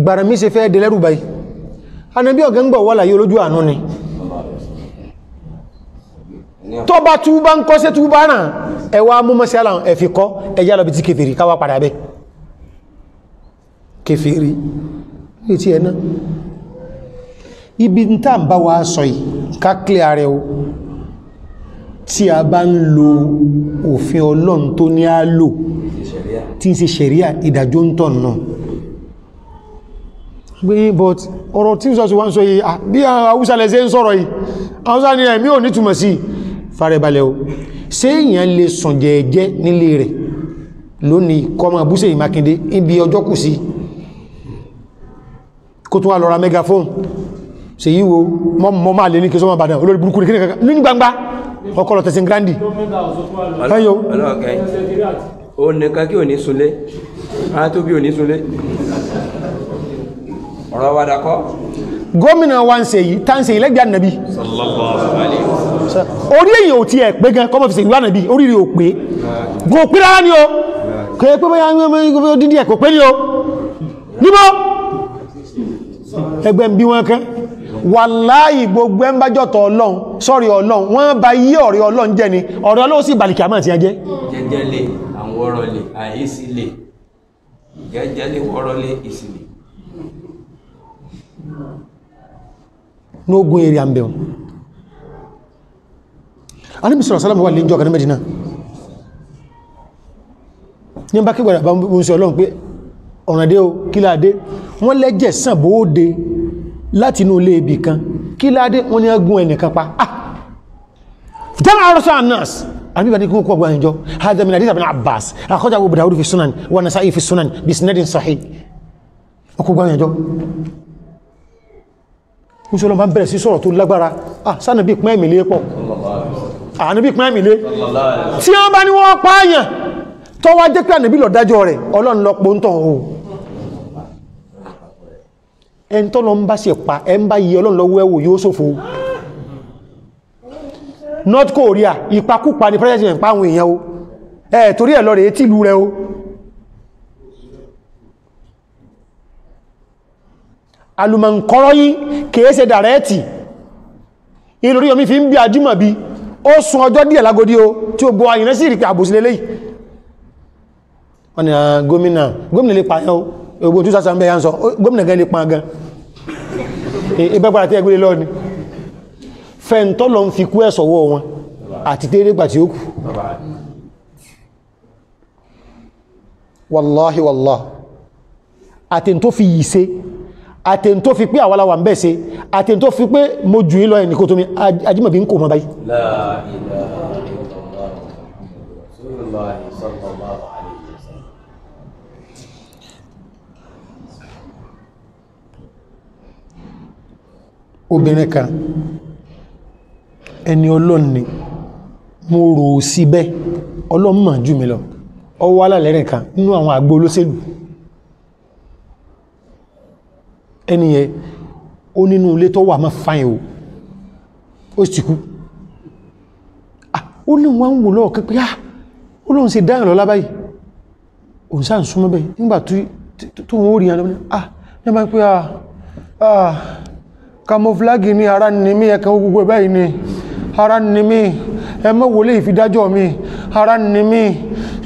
gbàràmí ṣe fẹ́ dẹlẹ́rù báyìí Ànábì ọ̀gẹ́ ń gbọ̀ wà láyé olójú àánú ni tó bá túbá ń kọ́ sí túbá náà ẹwà múmọ́sí aláwọn ẹ̀fì kọ́ ẹjá lọ bí ti kèfèrí káwà padà bẹ́ kèfèrí ní ti ẹ̀nà ibi ń tàà bá wa sọ yìí ká kílẹ̀ ààrẹ o tí a bá ń lo òfin Ọlọ́run tó ní á lò tí ń ṣe ṣẹ̀ríà ìdájọ́ ń tọ̀ náà gbé but ọ̀rọ̀ tí ń sọ sí wọ́n sọ yìí bí Haúsá lẹ́sẹ̀ ń sọ̀rọ̀ yìí Haúsá ni ẹ̀mí ò ní túmọ̀ sí fàrẹ̀balẹ̀ o ṣé èèyàn lè sùn jẹ́ẹ̀jẹ́ nílé rẹ̀ lónìí kọmọ àbúṣe ìmákindé ibi ọjọ́ kù sí kó tó wà lọ ra megaphone ṣe yíwo mọ́ máa lè ní kí sọmọ Ìbàdàn olórí burúkú ní kíníkà ní gbangba ọkọ̀lọ̀ tẹ̀sìn grandi ẹyọ ó nìkan kí ò ní súnlé ara tó bí ò ní súnlé ọ̀rọ̀ wa dákọ́ gómìnà wa ń ṣe yìí tá ń ṣe ìlẹ́gbẹ̀ẹ́ ànàbí orí èyàn ò tí ẹ̀ pé gan kọ́mọ̀ fi ṣe ìlú ànàbí orí rí ò pé gò pé rárá ní o kò pé bóyá dídí ẹ̀ kò pé ní o níbo ẹgbẹ́ ń bí wọn kán wàláhì gbogbo ẹn bá jọ́tọ̀ Ọlọ́run sọ́rí Ọlọ́run wọ́n bá yí ọ̀rẹ́ Ọlọ́run jẹ́ ni ọ̀rẹ́ Ọlọ́run sì bàlìkì àmà ti ẹjẹ́ jẹ́jẹ́ lè àwọn ọ̀rọ̀ lè àìsí lè jẹ́jẹ́ lè wọ́rọ̀ lè ìsì lè n'ogun èrè àmbẹ̀wọ̀n alìmìsọ̀rọ̀ sálàmù wà lè jọ ọ̀gá ní Mẹ́dínà ní bá kígbàdà bá ń sọ Ọlọ́run pé ọ̀ràndé o kíláàdé wọ́n lẹ́jẹ̀ sàn bóóde láti inú ilé ibì kan kíláàdé wọ́n ní agun ẹnìkan pa jẹ́mà arọ́sọ́ annas àbíbà ní kúkú ọgbà ìjọ hadha min hadith ibn Abbas akhrajahu Abu Dawud fi sunan wa Nasa'i fi sunan bi isnadin sahih ọkùgbà ìjọ ìṣọ́lọ́ bá bẹ̀rẹ̀ sí sọ̀rọ̀ tó lágbára sáà nàbí pín ẹ̀mìlé pọ̀ ànàbí pín ẹ̀mìlé tí wọ́n bá ní wọ́n pààyàn tó wá jẹ́ pé ànàbí lọ dájọ́ rẹ̀ Ọlọ́run lọ pọ̀ ń tàn ó ẹn tó lọ ń bá ṣe pa ẹ ń bá yí Ọlọ́run lọ́wọ́ ẹwò yóò ṣòfò North Korea ìpakúpa ni president pa àwọn èèyàn o torí ẹ̀ lọ rẹ̀ tí ìlú rẹ̀ o alùmọ̀ǹkọ́rọ́ yí kìí ṣe dàrẹ́ẹ̀tì ìlúrí omi fi ń bí ajímọ̀ bí ó sun ọjọ́ díẹ̀ lágódí o tí ó gbọ́ àyìnrẹ́ sí ìrìkà àbòsílẹ̀ lẹ́yìn wọ́n ni gómìnà lè pààyàn o ogbò tó sásà ń bẹ́ yá ń sọ gómìnà gan lè pààyàn gan ẹgbẹ́gbàrà tí ẹgbẹ́lẹ̀ lọ ni fẹ́ntọ́ lọ ń fi kú ẹ̀sọ̀wọ́ wọn àti tẹ́rẹ́gbà tí ó kù wallahi wallah àtẹ́ tó fi yìí ṣe àtẹ́ tó fi pé àwọ́láwà ń bẹ́ ṣe àtẹ́ tó fi pé mo jù í lọ ẹni kò tó mi ajímọ̀ bí ń kò mọ́ báyìí La ilaha illallah Rasulullah sallallahu alaihi wasallam. Obìnrin kan ẹni Ọlọ́run ni mo rò sí bẹ́ Ọlọ́run mà jù mí lọ ọwọ́ alálẹ́rìn kan nínú àwọn àgbò olóṣèlú ẹniyẹ ó nínú ilé tó wà má fáyìn ó sì kú ó ní wọ́n ń wò lọ́ọ̀ pé Ọlọ́run ṣe dáyàn lọ lábáyìí òun sáà ń súnmọ́ bẹ́ nígbà tó wọ́n ó rí ní ẹbá pé camouflage ní ara ní mí ẹ̀kan gbogbo ẹ̀bá ní ara ní mí ẹmọ́ wọlé ìfidájọ́ mi ara ní mí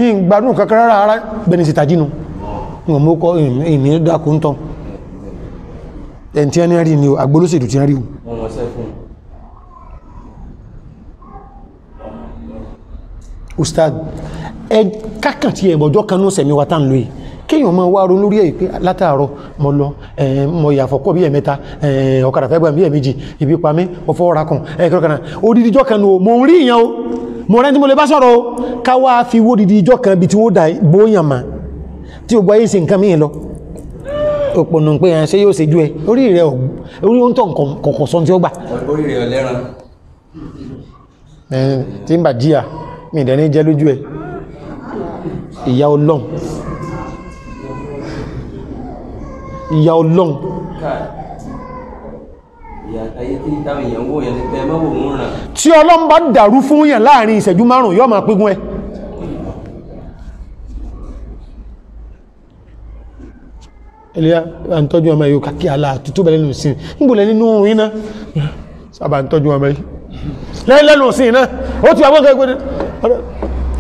ìgbádùn kankan rárá ara bẹni sí tàjínú wọ́n mọ́ kọ́ ìní dákún tán ẹn tí a ní rí ni agbólóṣèlú tí a rí ustad kákàn tí ẹ̀mọ̀jọ́ kan ní sẹ̀mí wa tá ń lò yìí kéèyàn máa wá ronú lórí ẹ̀ pé látàárọ̀ mo lọ mo yàfọ̀kọ́ bí ẹ̀mẹ́ta ọ̀kadà fẹ́ gbà bí ẹ̀méjì ibi pa mí ọ̀fọ́ ọ̀rá kan ẹ̀kọ́kànà odidijọ́ kan ní o mo ń rí ìyàn o mo rẹ́ tí mo lè bá sọ̀rọ̀ o káwá fi wó odidijọ́ kan bí tí wó dà bóyàn mà tí o gbọ́ yé sí nǹkan mìíràn lọ òpònà pé ṣé yóò ṣe jú ẹ orí rẹ orí oúntọ̀ kọ̀kọ̀ sọ tí ó gbà orí rẹ̀ ọlẹ́ran tí ń bà jíà mi ìdẹ̀ ní jẹ́ lójú ẹ ìyá ọlọ́run ìyá ọlọ́run tí ọlọ́run bá dàrú fún yàn láàrin ìṣẹ́jú márùn-ún yóò máa pígun ẹ ilé à ń tọ́jú ọmọ yóò kàkí àlà àtútù bẹ̀rẹ̀ nínú sí nígbòlẹ̀ nínú iná sábà ń tọ́jú ọmọ yìí lẹ́lẹ́nu sí iná ó ti àwọn kẹgbẹ́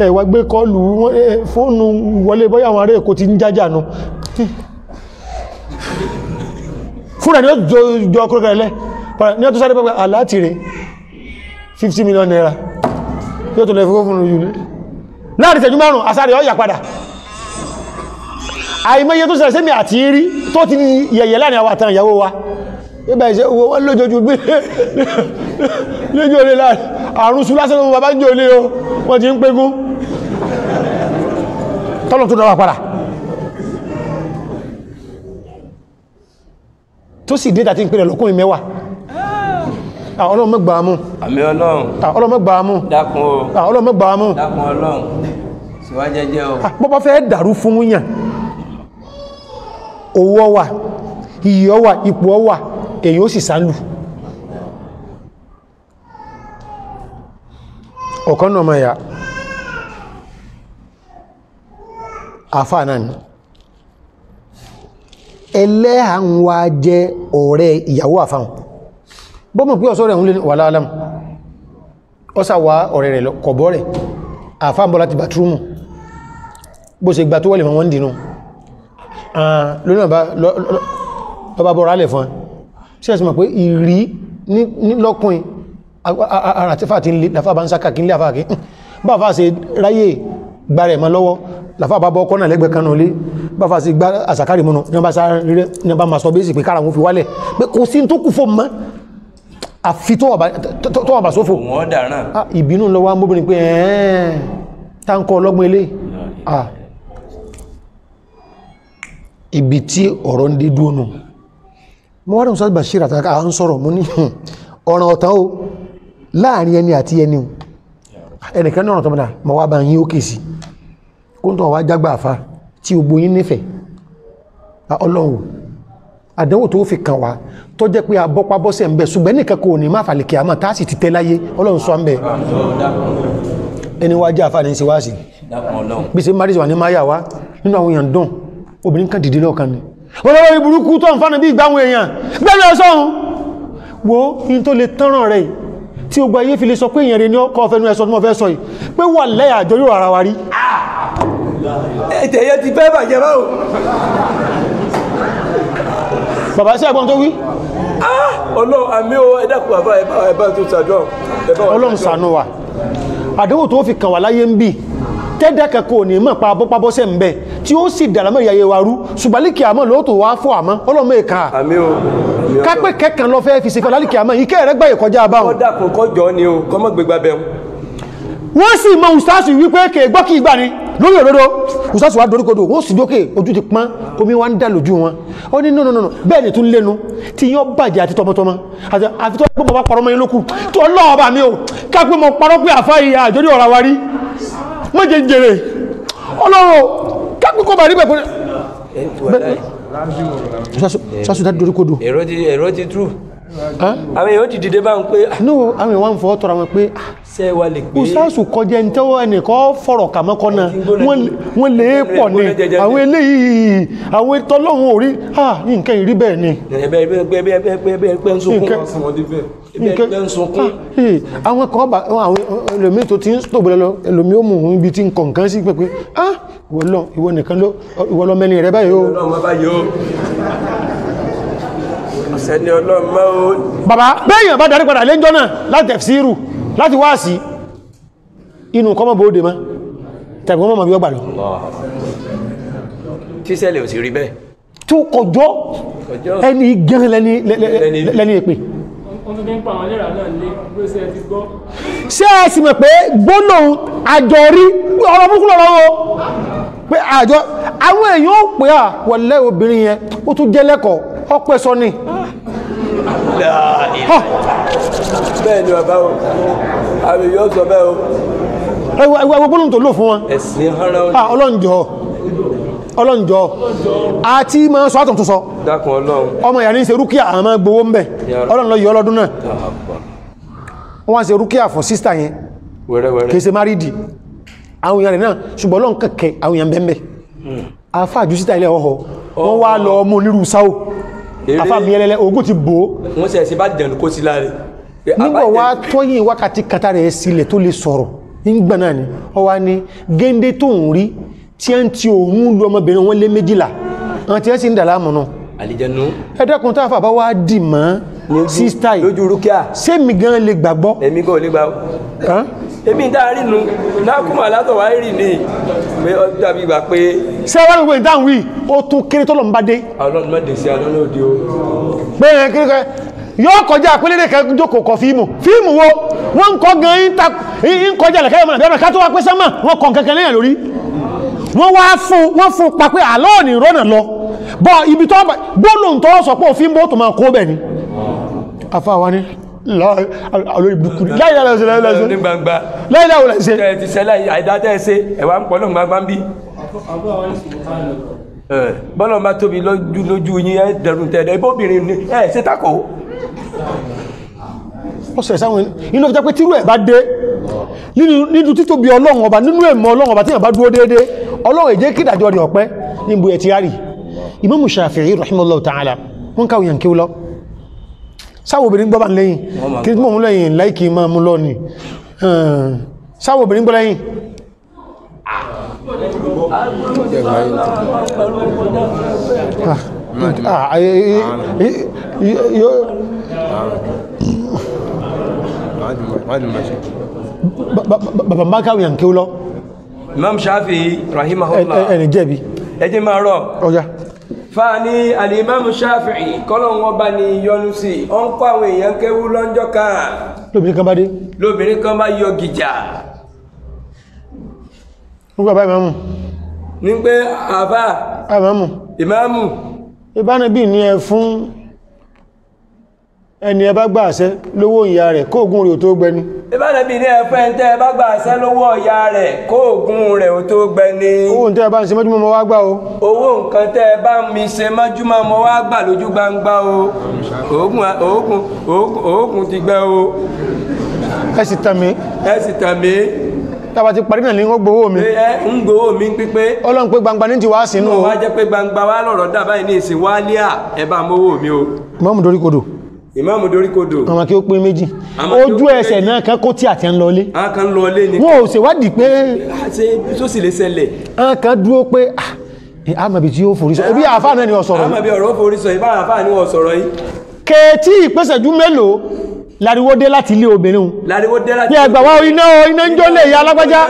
ẹ̀wà gbé kọlù fóònù wọlé bọ́yá àwọn ará Èkó ti ń jájà nù fúnra ni ó jọ ọkùnrin rẹ̀ ní ọdún sáré pẹ́pẹ́ àláti rẹ̀ 50 million naira yóò tó lẹ́ fún ojú láàrin ìṣẹ́jú márùn-ún àsáré ó yà padà àìmọye tó ṣẹlẹ̀ sẹ́mi àti rí tó ti yẹ̀yẹ̀ láàrin àwọn àtàrà ìyàwó wa ibà ìṣẹ́ owó wọ́n lójójú gbé lójú olè láàrin àrùn sùn lásán lọ́wọ́ bàbá ń jẹ́ olè o wọ́n ti ń pégún tọ́lọ̀ tó dáwà padà tó sì dé tàbí ìpínlẹ̀ lọ́kùnrin mẹ́wàá Ọlọ́run má gbà mú àmì Ọlọ́run Ọlọ́run má gbà mú dákun o Ọlọ́run má gbà mú dákun Ọlọ́run síwá jẹ́jẹ́ o bọ́bá fẹ́ dàrú fún yàn owó wà iyì wà ipò wà èyí ó sì sálù ọ̀kan náà máa yà àfáà náà ni ẹlẹ́hà ń wá jẹ́ ọ̀rẹ́ ìyàwó àfáà bọ́mọ̀ pí ọ̀sọ́ rẹ̀ ń lè wà láàlám ọ́sà wá ọ̀rẹ́ rẹ̀ kọ̀bọ́ rẹ̀ àfáà ń bọ́ láti bàtúrùmù bó ṣe gbà tó wọ́lẹ̀ wọn dínú lónà bá bọ́ra lẹ̀ fún ṣe ẹ̀sùn mọ̀ pé ìrí ní lọ́kùnrin ara tí fà tí ń lè láfà bá ń sákà kí ń lé àfà kí bá fà ṣe ráyè gbà rẹ̀ mọ́ lọ́wọ́ láfà bá bọ́ kọ́nà lẹ́gbẹ̀ẹ́ kan náà lé bá fà ṣe gbá àsàkárì mọ́nà ní bá máa sọ bí i sì pé kára wọn fi wálẹ̀ pé kò sí tó kù fún mọ́ àfi tó wà bá sófò ìbínú lọ́wọ́ mọ́bìnrin pé ẹ̀ẹ́ táǹkọ́ ọlọ́gbọ́n ilé ibi tí ọ̀rọ̀ ń dé dúnù mọ́ wádùn sáàbà Bashir àtàkà à ń sọ̀rọ̀ mú ní ọ̀ràn ọ̀tán o láàrin ẹni àti ẹni ẹnìkan náà tọ́mọdá ma wá bá yí ó kèsì kó ń tọ́ wá jágbà àfá tí ó gbóyín nífẹ̀ẹ́ Ọlọ́run àdánwò tó fi kàn wá tó jẹ́ pé abọ́pá bọ́sẹ̀ ń bẹ ṣùgbẹ́ nìkan kò ní má fàlìkì àmọ́ tá sì ti tẹ́ láyé Ọlọ́run sọ ń bẹ ẹni wá jẹ́ àfá ní sí wá sí bí ṣe maris wà ní máyà wá nínú àwọn èèyàn dùn obìnrin kan dìde lọ́ọ̀kan ni olóòrò ìburúkú tó ń fánà bí ìgbàwọn èèyàn gbẹ́rẹ̀ ọ̀sọ́run wo in tó lè tánràn rẹ̀ tí ó gba ayé fi lè sọ pé èèyàn rẹ̀ ní ọkọ̀ ọ̀fẹ́nu ẹ̀sọ́ tí mo fẹ́ sọ yìí pé wà lẹ́yà àjọrí ara wa rí ẹ̀tẹ̀yẹ ti fẹ́ bàjẹ́ báwò bàbá sí ẹ̀gbọ́n tó wí Ọlọ́run àmì o ẹ̀dàkùn bàbá ẹ̀bá tó sàdọ́ Ọlọ́run ṣàánú wa àdánwò tó fi kàn wà láyé ń bì tẹ́dẹ̀kẹ́ kò ní mọ̀ pa bọ́pábọ́sẹ̀ ń bẹ tí ó sì dàrámọ́ ìyàyẹ wa rú ṣùgbálíkì àmọ́ lóòtò wá fún àmọ́ ọlọ́mọ ìka kápẹ́ kẹ́kàn lọ fẹ́ fi sí fẹ́lálíkì àmọ́ ìkẹ́ rẹ̀ gbáyè kọjá báhùn kọ́dàkùn kọjọ́ ni o kọmọ́ gbégbá bẹ̀rún wọ́n sì mọ ustaasi wípé kè gbọ́ kí ìgbà ni lórí òdodo ustaasi wá doríkodò wọ́n sì dókè ojú ti pọ́n omi wá ń dà lójú wọn ó ní nínú bẹ́ẹ̀ ni tún lẹ́nu tí yọ́ bàjẹ́ àti tọmọtọmọ àfi tó pé mo bá parọ́ mọ́ yín lókù tó lọ́wọ́ bá mi o ká pé mo parọ́ pé àfáyé àjọrí ọ̀rọ̀ wa rí mọ́jẹ jèrè ọlọ́rọ̀ kápẹ́ kọ́ bá rí pẹ̀pẹ́ sásùdá doríkodò èrò ti true àwọn èèyàn ti dìde bá ń pé no àwọn èèyàn wá ń fọ́ tọrọ wọn pé ṣe wà lè pé ustaasu kọjẹ ní tẹ́wọ́ ẹnìkan fọ̀rọ̀ kàmọ́kọ́ náà wọ́n lè pọ̀ ní àwọn eléyìí àwọn ìtọ́lọ́hun orí ní nǹkan ìrí bẹ́ẹ̀ ni ẹgbẹ́ ń sunkún àwọn kan bá àwọn ẹlòmí tó ti ń tòbí lọ ẹlòmí ó mú ibi tí ń kọ̀ nǹkan sí pé ìwọ nìkan ìwọ lọ mẹ́ni rẹ báyìí ó ọ̀sẹ̀ni ọlọ́mọ ó bàbá bẹ́yàn bá darí padà lẹ́jọ́ náà láti tafsiru láti wá sí inú kọmọ bóòdè má tàbí wọ́n mọ̀ bí ọgbà lọ tí sẹ́lẹ̀ ò sì rí bẹ́ẹ̀ tó kọjọ́ ẹni gan lẹ́ni èpè ṣé ẹ sì mọ̀ pé gbónáhùn àjọ rí ọ̀rọ̀ búkú lọ́wọ́ pé àjọ àwọn èèyàn ó pè à wọlé obìnrin yẹn ó tún jẹ́ lẹ́kọ̀ọ́ ọpẹ́ sọ ní bẹ́ẹ̀ ni bàbá o àmì yóò sọ bẹ́ẹ̀ o ẹwà gbónáhùn tó lò fún wọn ẹ̀sìn hánà ọlọ́njọ́ àti ma sọ àtùntún sọ dákun ọlọ́run ọmọ ìyà ní ṣe rúkíà àmọ́ gbowó ń bẹ̀ ọlọ́run lọ yọ ọlọ́dún náà wọ́n ṣe rúkíà fún sísta yẹn kìí ṣe márìdì àwọn èèyàn rẹ̀ náà ṣùgbọ́n ọlọ́run kẹ̀kẹ́ àwọn èèyàn bẹ́ẹ̀ afá àjú síta ilẹ̀ ọ̀họ̀ wọ́n wá lọ ọmọ onírú sáwò afá mi ẹlẹ́lẹ́ ogun ti bò ó wọ́n ṣe bá dẹ̀nu kó sí láre nígbà wá tọ́yìn wákàtí kata rẹ̀ sílẹ̀ tó lè sọ̀rọ̀ nígbà náà ni ọ wá ní géńdé tó ń rí tí ẹ ń ti òun lu ọmọbìnrin wọn lé 12 àwọn tí ẹ sì ń dàlá mọ̀nà àlìjẹnú ẹ̀dẹ́kùn tó àfà bá wá dì mọ́ sísta yìí lójú rúkíà ṣé mi gan lè gbàgbọ́ èmi gan lè gbàgbọ́ èmi ń dáa rínu lákùnmọ̀ látọ̀ wá rí ní pé ọjọ́ àbí ìgbà pé ṣé wá gbogbo ìdáhùn wí ó tún kéré tó lọ ń bá dé ọlọ́run mọ́ dèsí alọ́nà òde o pé ẹ̀ kéré kan yóò kọjá àpẹẹlẹ́dẹ̀ kan jókòó kọ fíìmù wo wọ́n ń kọ́ gan ń kọjá lẹ̀kẹ́ ọmọ ká tó wá pẹ́ sẹ́mà wọ́n kọ̀ kankan lẹ́yìn lórí wọ́n fún papẹ́ àlọ́ọ̀nì rọ́nà lọ bọ́ ibi tó gbóòlùn tó sọ pé òfin bó tó máa kó bẹ̀ ní afáwa ní ní gbangba ti sẹ́lẹ̀ àìdátẹ́ẹ̀ṣẹ́ ẹ̀wà ń pọ̀lọ̀ gbangba ń bí bọ́lọ̀ bá tóbi lójú yín ẹ̀ dẹ̀rùn tẹ̀lẹ̀ ibóbìnrin ní ẹ̀ ṣe tako ó sẹ̀ sáwọn inú ọjọ́ pé tírú ẹ̀ bá dé nínú títóbi ọlọ́run ọba nínú ẹ̀mọ́ ọlọ́run ọba tí yàn bá dúró déédé ọlọ́run èjé kí ìdàjọ́ rẹ̀ ọ̀pẹ́ níbu ẹ̀ ti rí Imam Shafi'i rahimahullahu ta'ala wọ́n káwọn yàn kí ó lọ sáwọ̀ obìnrin gbọ́bà lẹ́yìn kí mọ̀ mú lẹ́yìn láìkì máa mú lọ ni sáwọ̀ obìnrin gbọ́ lẹ́yìn bàbá bá káwọn yàn kí ó lọ Imam Shafi'i rahimahullah ẹni jẹ́bi ẹjẹ́ máa rọ̀ ọjá fàní alìmáàmù Shafi'i kọ́lọ̀ wọn bá ní yọnu sí ọ ń kọ́ àwọn èèyàn kéwú lọ́njọ́ kan lóbìnrin kan bá yọ gìjà nígbà bá ìmáàmù ní pé àbá ìmáàmù ìbánibí ní ẹ fún ẹni ẹ bá gbà àṣẹ lówó ìyá rẹ̀ kóògùn rẹ̀ ò tó gbẹni ìbánibí ní ẹfẹ́ ń tẹ́ ẹ bá gbà àṣẹ lówó ìyá rẹ̀ kóògùn rẹ̀ ò tó gbẹni owó ń tẹ́ ẹ bá ń ṣe mọ́júmọ́ mọ́ wá gbà o owó nǹkan tẹ́ ẹ bá mi ṣe mọ́júmọ́ mọ́ wá gbà lójú gbangba o oògùn ti gbẹ o ẹ sì tàn mí tàbà ti parí náà ní wọ́n gbowó mi ń gbowó mi pípé ọlọ́run pé gbangba ní ti wá sínú o wá jẹ́ pé gbangba wá lọ̀rọ̀ dà báyìí ní ìsìn wá lé à ẹ bá mówó mi o ìmáàmù doríkodò àwọn kí ó pín méjì ojú ẹsẹ̀ náà kan kó tí àti ń lọlé ni wọ́n ò ṣèwádìí pé tó sì lè ṣẹlẹ̀ àwọn kan dúró pé àmàbí tí ó forí sọ ibi àfáà náà ni wọ́n sọ̀rọ̀ àmàbí ọ̀rọ̀ forí sọ ìbá àfáà ni wọ́n sọ̀rọ̀ yìí kẹtí ìpẹ́sẹ̀jú mélòó láriwó dé láti ilé obìnrin ní ẹgbà wá iná ń jó lè ya alágbájá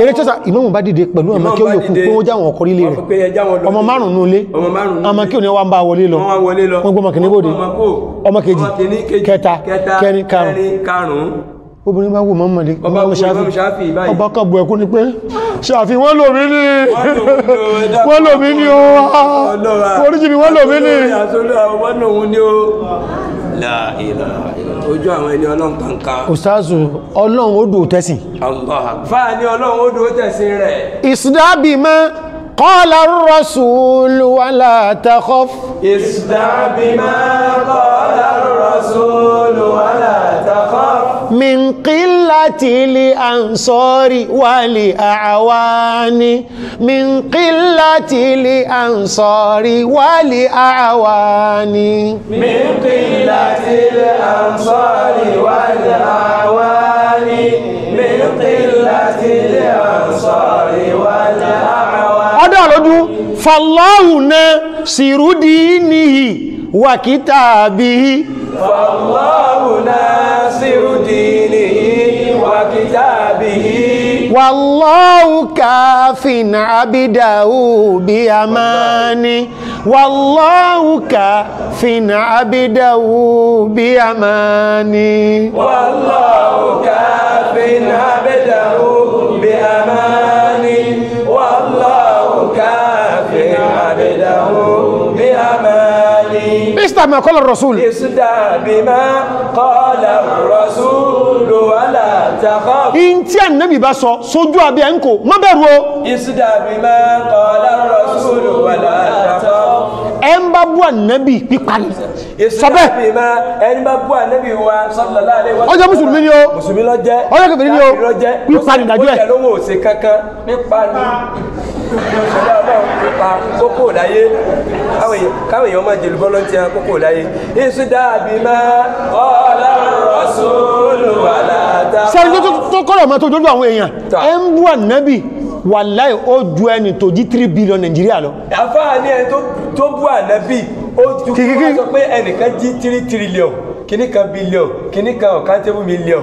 eré tọ́sà ìmáàmù bá dìde pẹ̀lú ọmọ kí ó yòókù pé ó jáwọn ọkọ̀ ilé rẹ̀ ọmọ márùn-ún ilé ọmọ kí ò ní wá ń bá wọlé lọ wọ́n gbọ́mọ kìíní bóde ọmọ kejì kẹta kẹrin karùn-ún obìnrin bá wò mọ́mọ̀dé ọba kan bù ẹkún ni pé Ṣàfi wọ́n lò mí ní o oríjì mi wọ́n lò mí ní ojú àwọn ẹni ọlọ́run kankan ustazu ọlọ́run ó dùn tẹ́sìn fáà ní ọlọ́run ó dùn tẹ́sìn rẹ̀ ìsìdábì mọ́ qala ar-rasul wala takhaf ìsìdábì mọ́ qala ar-rasul wala takhaf min qillati li ansari wa li a'wani min qillati li ansari wa li a'wani min qillati li ansari wa li a'wani min qillati li ansari wa li a'wani ọdọ́ lójú fallahu nasiru dinihi wa kitabihi fallahu nasiru dinihi wa kitabihi wa wallahu kafin abidahu bi amani wallahu kafin abidahu bi amani wallahu kafin abidahu bi amani wallahu kafin abidahu bi amani istama qala ar-rasul isda bima qala ar-rasul wala takhaf in tí Ànábì bá sọ sójú àbí enko má bẹ̀rù o isda bima qala ar-rasul wala takhaf en bá bú Ànábì pípa ni isda bima en bá bú Ànábì wa sallallahu alaihi wasallam ọjọ́ mùsùlùmí ni o mùsùlùmí ló jẹ́ ọjọ́ kèfèrí ni o pípa ni dájú ẹ̀ lówó ò ṣe kankan pípa ni ìṣẹ̀lẹ̀ Ọlọ́run pípa kókó láyé káwọn èèyàn máa jẹ̀lú bọ́lọ́ tí a kókó láyé isda bima qala ar-rasul wala takhaf sẹ́ni tó kọ́rọ̀ mọ́ tó jọjú àwọn èèyàn ẹ ń bú Ànábì wàláhì ó ju ẹni tó jí 3 billion Nàìjíríà lọ àfáà ní ẹni tó bú Ànábì ó ju kí wọ́n sọ pé ẹnìkan jí 3 trillion kìní kan billion kìní kan ọ̀kántébù million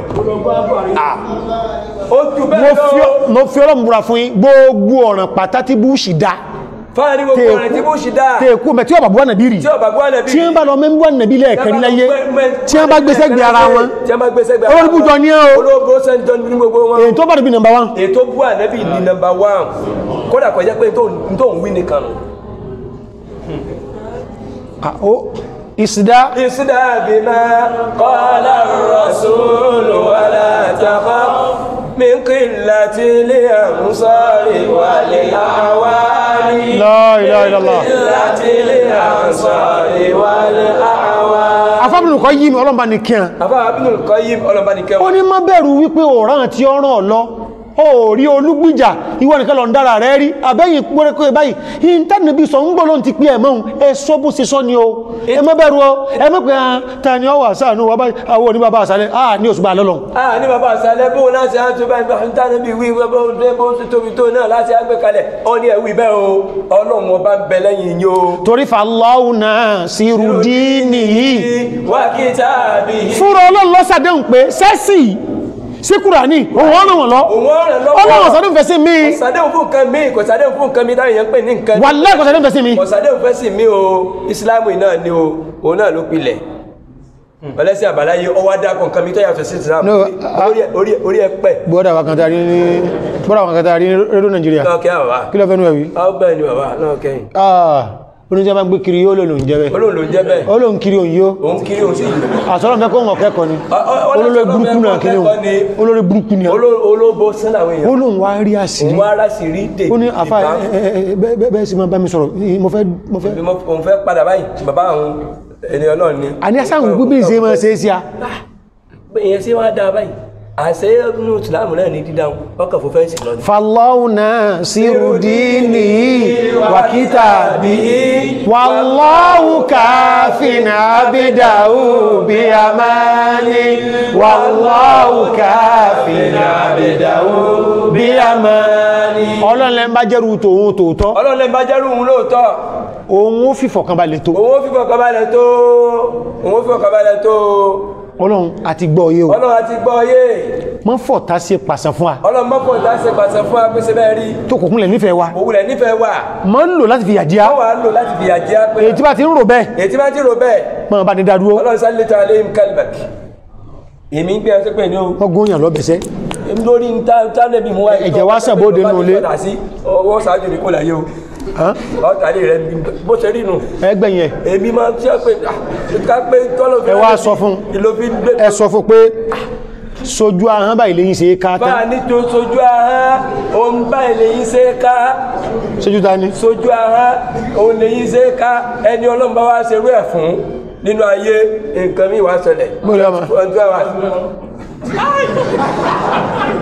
ó ju bẹ́ẹ̀ lọ mo fi Ọlọ́run búra fún yín gbogbo ọ̀ràn pàtàkì Búùṣì dá fáà ní gbogbo ọ̀rẹ́ tí Búùṣì dá tẹ́ẹ̀kú mẹ́ tí ọba bú Ànábì rí tí ọba bú Ànábì tí wọ́n bá lọ mẹ́bú Ànábì lẹ́ẹ̀kẹ́rí láyé tí wọ́n bá gbéṣẹ́ gbé ara wọn olóòbújọ ní ẹ́ o olóòbó sẹ́ńtọ́ ní gbogbo wọn èyí tó bá dùbí number 1 èyí tó bú Ànábì ní number 1 kódà kò jẹ́ pé tó ń wí nìkan isda bima qala ar-rasul wala takhaf min qillati al-ansari wal a'wani la ilaha illallah qillati al-ansari wal a'wani afábìnrin kan yí mi ọlọ́mbà ní kíá afábìnrin kan yí mi ọlọ́mbà ní kíá ó ní má bẹ̀rù wípé ọ̀ràn àti ọ̀ràn ọ̀lọ́ ó rí olúgbìjà ìwọ nìkan lọ ń dára rẹ̀ rí àbẹ́yìn pẹ́rẹ́kọ́ báyìí ìntánẹ̀bí sọ ń gbọ́ ló ń ti pí ẹ̀mọ́ ẹ sọ bó ṣe sọ ni o ẹ má bẹ̀rù o ẹ má pẹ́ ta ni ọ wà sáànú wà báyìí àwọn oní bàbá àṣálẹ́ ní oṣù bá lọ́lọ́ ní bàbá àṣálẹ́ bó láti àtúntò báyìí ìntánẹ̀bí wí bó ṣe tóbi tó náà láti àgbékalẹ̀ ọ ní ẹ̀wì bẹ́ẹ̀ o Ọlọ́run ọba ń bẹ lẹ́yìn yín o torí fallahu nasiru dinihi wa kitabihi fúnra Ọlọ́run lọ́sàdéhùn pé sẹ́sì sí Kùránì òun ọ̀nà wọn lọ Ọlọ́run ọ̀sàdéhùn fẹ́ sí mi ọ̀sàdéhùn fún nǹkan mi kò sàdéhùn fún nǹkan mi táwọn èèyàn ń pè ní nǹkan wàláhì kò sàdéhùn fẹ́ sí mi ọ̀sàdéhùn fẹ́ sí mi o Ìsìlámù náà ni o òun náà ló pilẹ̀ ọlẹ́sìn àbáláyé ọwá dákọ̀ nǹkan mi tó yàtọ̀ sí Ìsìlámù orí ẹ pẹ́ bọ́dà wa kan tàrí ní rédíò Nàìjíríà kí ló fẹ́ nú ẹ̀wí ọgbẹ́ ni bàbá náà kẹ́yìn oníjẹ́ bá ń gbé kiri yóò lòlò ń jẹ́ bẹ́ olóhun kiri òun yóò àtọ́lọ́ mẹ́kọ́ wọn kẹ́kọ̀ọ́ ni olórí burúkú náà kiri olórí burúkú ni olóbo sínú àwọn èèyàn olóhun wá rí àṣírí ó ní àfá bẹ́ẹ̀ sí máa bá mi sọ̀rọ̀ mo fẹ́ padà báyìí bàbá àwọn ènìyàn náà ni a ní asáhùn gbígbí ìṣe máa ṣe é sí a èèyàn sí wá dáa báyìí àṣẹ inú Ìsìlámù náà ní dídáhùn ọkà fún fẹ́ǹsì lọ ní fallahu nasiru dinihi wa kitabihi wallahu kafin abidahu bi amani wallahu kafin abidahu bi amani ọlọ́lẹ̀ ń bá jẹ́rù tòun tòótọ́ ọlọ́lẹ̀ ń bá jẹ́rù òun lóòótọ́ òun ó fìfọ̀kànbalẹ̀ tó Ọlọ́run àti gbọ́ yé o Ọlọ́run àti gbọ́ yé mọ́ fọ̀tá sí pàṣẹ fún wa Ọlọ́run mọ́ fọ̀tá sí pàṣẹ fún wa pèsè bẹ́ẹ̀ rí tó kò kúnlẹ̀ nífẹ̀ẹ́ wa òwúlẹ̀ nífẹ̀ẹ́ wa mọ́ ń lò láti fi yàjíá mọ́ wà ń lò láti fi yàjíá pé èyí tí bá ti ń rò bẹ́ẹ̀ mọ́ bá ní dádúró Ọlọ́run sálẹ̀ tó alẹ́ kalbak èmi ń gbé ẹsẹ̀ pé ní o wọ́n gún yàn lọ́bẹ̀ẹ́sẹ́ lórí tánẹ́bì mú wa ẹ̀jẹ̀ wá sàbóde nù ilé ọwọ́ sáájú ní kò láyé o ọ̀tàlẹ̀ rẹ̀ bó ṣe rí nù ẹgbẹ̀yìn èmi máa tí ó pé tọ́lọ̀ fi ẹ wá sọ fún ẹ sọ fún pé sojú ahọ́n báyìí lẹ́yìn ṣe é ká tán bá ní tó sojú ahọ́n òun báyìí lẹ́yìn ṣe é ká sojú ta ni sojú ahọ́n òun lẹ́yìn ṣe é ká ẹni Ọlọ́run bá wá ṣe rú ẹ̀ fún nínú ayé nǹkan mi wá ṣẹlẹ̀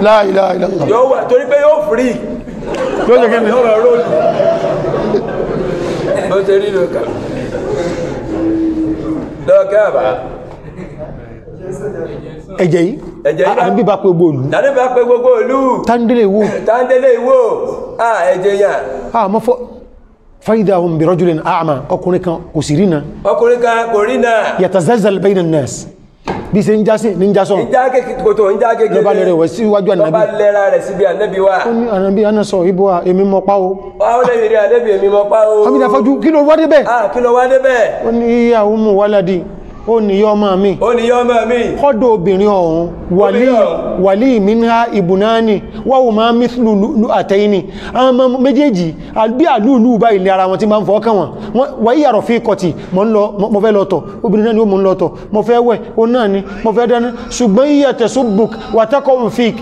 la ilaha illallah yóò wà torí pé yóò fìrí yóò jẹ́ kí ni yóò rọ̀ róòlù ó ṣe rí lókà lọ́kẹ́ àbá ẹ̀jẹ̀ yìí àbí bá pé gbogbo ìlú dáadé bá pé gbogbo ìlú tándélé ìwò ẹ̀jẹ̀ yà mọ́ fọ́ fáyidà ohun bí rọ́júlẹ̀ àmà ọkùnrin kan kò sí rí náà ọkùnrin kan kò rí náà yatazazzal bayna an-nas bí ṣe ń jásí ní jásọ̀ ń já kékeré kòtò ń já kékeré lọ́ba lẹ́rẹ̀ wẹ̀ síwájú ànábì lọ́ba lẹ́ra rẹ̀ síbi ànábì wa ó ní ànábì anásọ̀ ibò à èmi mọ pa o wọ́n lè rí ànábì èmi mọ́ pa o àmì ìdáfọ́jú kí ló wá débẹ̀ kí ló wá débẹ̀ ó ní ìyàwó mú wáládì ó ní yọ́ ọmọ mi ó ní yọ́ ọmọ mi kọ́dọ̀ obìnrin ọ̀hún wàlí ìmìnira ìbùnáni wáwò máa mísìlú àtẹ́yìnì àwọn ọmọ méjèèjì bí àlúùlú bá ilẹ̀ ara wọn tí máa ń fọ́ọ̀kàn wọn wà yí àrọ̀ fi kọtì mo fẹ́ lọ́tọ̀ obìnrin náà ni ó mú lọ́tọ̀ mo fẹ́ wẹ̀ ó náà ni mo fẹ́ dáná ṣùgbọ́n yíyà tẹ̀sùbùk wà tẹ́kọ̀ fík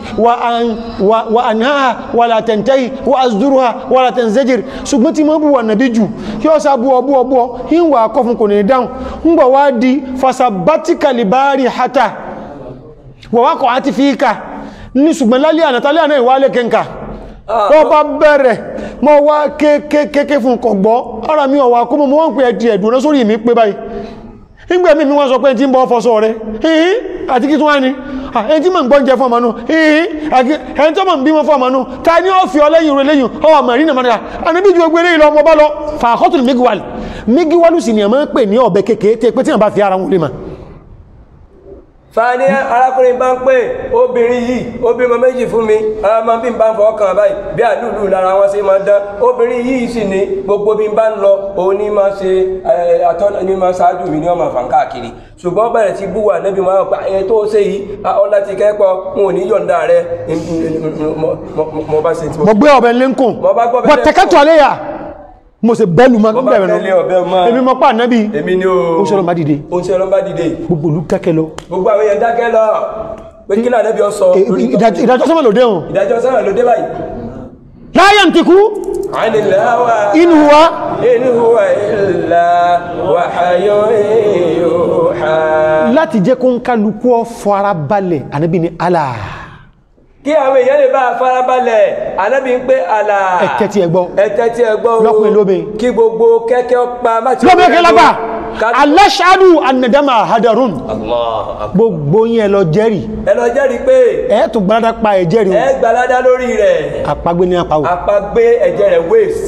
wà àníhà wà látẹ̀ntẹ́yì wà àzdúrúhà wà látẹ̀nzẹ́jìr ṣùgbọ́n tí mo bú wà nàbí jù kí ó sá bú ọ ìwà akọ́fún kò ní dáhùn ń gbọ̀ wá di fasabatika libari hata wọ́wákọ̀ àti fííkà ní ṣùgbọ́n lálẹ́ ànàtàlẹ́ àná ìwálẹ̀ kẹǹkà wọ́n bá bẹ̀rẹ̀ mọ́ wá kéèkéé fún kọ̀gbọ́ ara mi ọ̀wà kó mọ́ wọ́n pè ẹ̀dì ẹ̀dùn náà sórí mi pé báyìí nígbẹ̀ mi wọ́n sọ pé tí ń bọ́ fọ́sọ́ rẹ̀ àti kí tún wá ní ẹni tí mọ̀ ń gbọ́ jẹ fún ọmọ náà ẹni tó mọ̀ ń bímọ fún ọmọ náà ta ní ó fi ọlẹ́yìn rẹ̀ lẹ́yìn ọwọ́ mẹ́rin náà àníbí ju ogun eléyìí lọ ọmọ bá lọ fàákọ́tùn mígíwálù sì ni ẹ̀mọ́ ń pè ní ọ̀bẹ kékeré tí pé tí wọ́n bá fi ara wọn lè mà fàní arákùnrin bá ń pè obìnrin yìí obìnrin méjì fún mi ọmọ bí n bá ń fọ́ ọkàn báyìí bí àlúlù lára wọn ṣe máa dán obìnrin yìí sì ní gbogbo bí n bá ń lọ òun ní máa ṣe àtọ́nà ní máa ṣáájú mi ní ọmọ àfàn káàkiri ṣùgbọ́n bẹ̀rẹ̀ sí búwà níbi máa pa ẹni tó ṣe yìí ọlá ti kẹ́kọ̀ọ́ n ò ní yọ̀ǹda rẹ mo bá ṣe tí mo gbé ọ̀bẹ lẹ́ńkùn bọ̀ tẹ́kẹ́tọ̀ alẹ́ yà mo se bẹ́lù ma bẹ̀rẹ̀ lọ èmi mọ́ pàà náàbí èmi ni ó ṣe ọlọ́mbá dìde gbogbo olú kẹ́kẹ́ lọ gbogbo àwọn èèyàn dákẹ́ lọ pé kí náà nẹ́bí ọ sọ ìdájọ́ sọ́mọ̀ lòdé hàn ìdájọ́ sọ́mọ̀ lòdé báyìí láyé ń tikú in huwa illa wahyun yuha láti jẹ́ kó ń kálukú ọ fara balẹ̀ ànábì ní Allah kí àwọn èèyàn lè bá farabalẹ̀ anábì ń pé àlà ẹ̀tẹ́tí ẹgbọ́ lọ́pìn lóbi kí gbogbo kẹ́kẹ́ ọpa máti lọ́bẹ̀ẹ́kẹ́ lápá aláṣàádù annadama hadarun gbogbo yín ẹ lọ jẹ́rìí pé ẹ̀ẹ́tù gbádá pa ẹ̀jẹ́rìí ẹ̀ gbàládá lórí rẹ̀ àpagbé ní apáwò àpagbé ẹ̀jẹ̀ rẹ̀ waste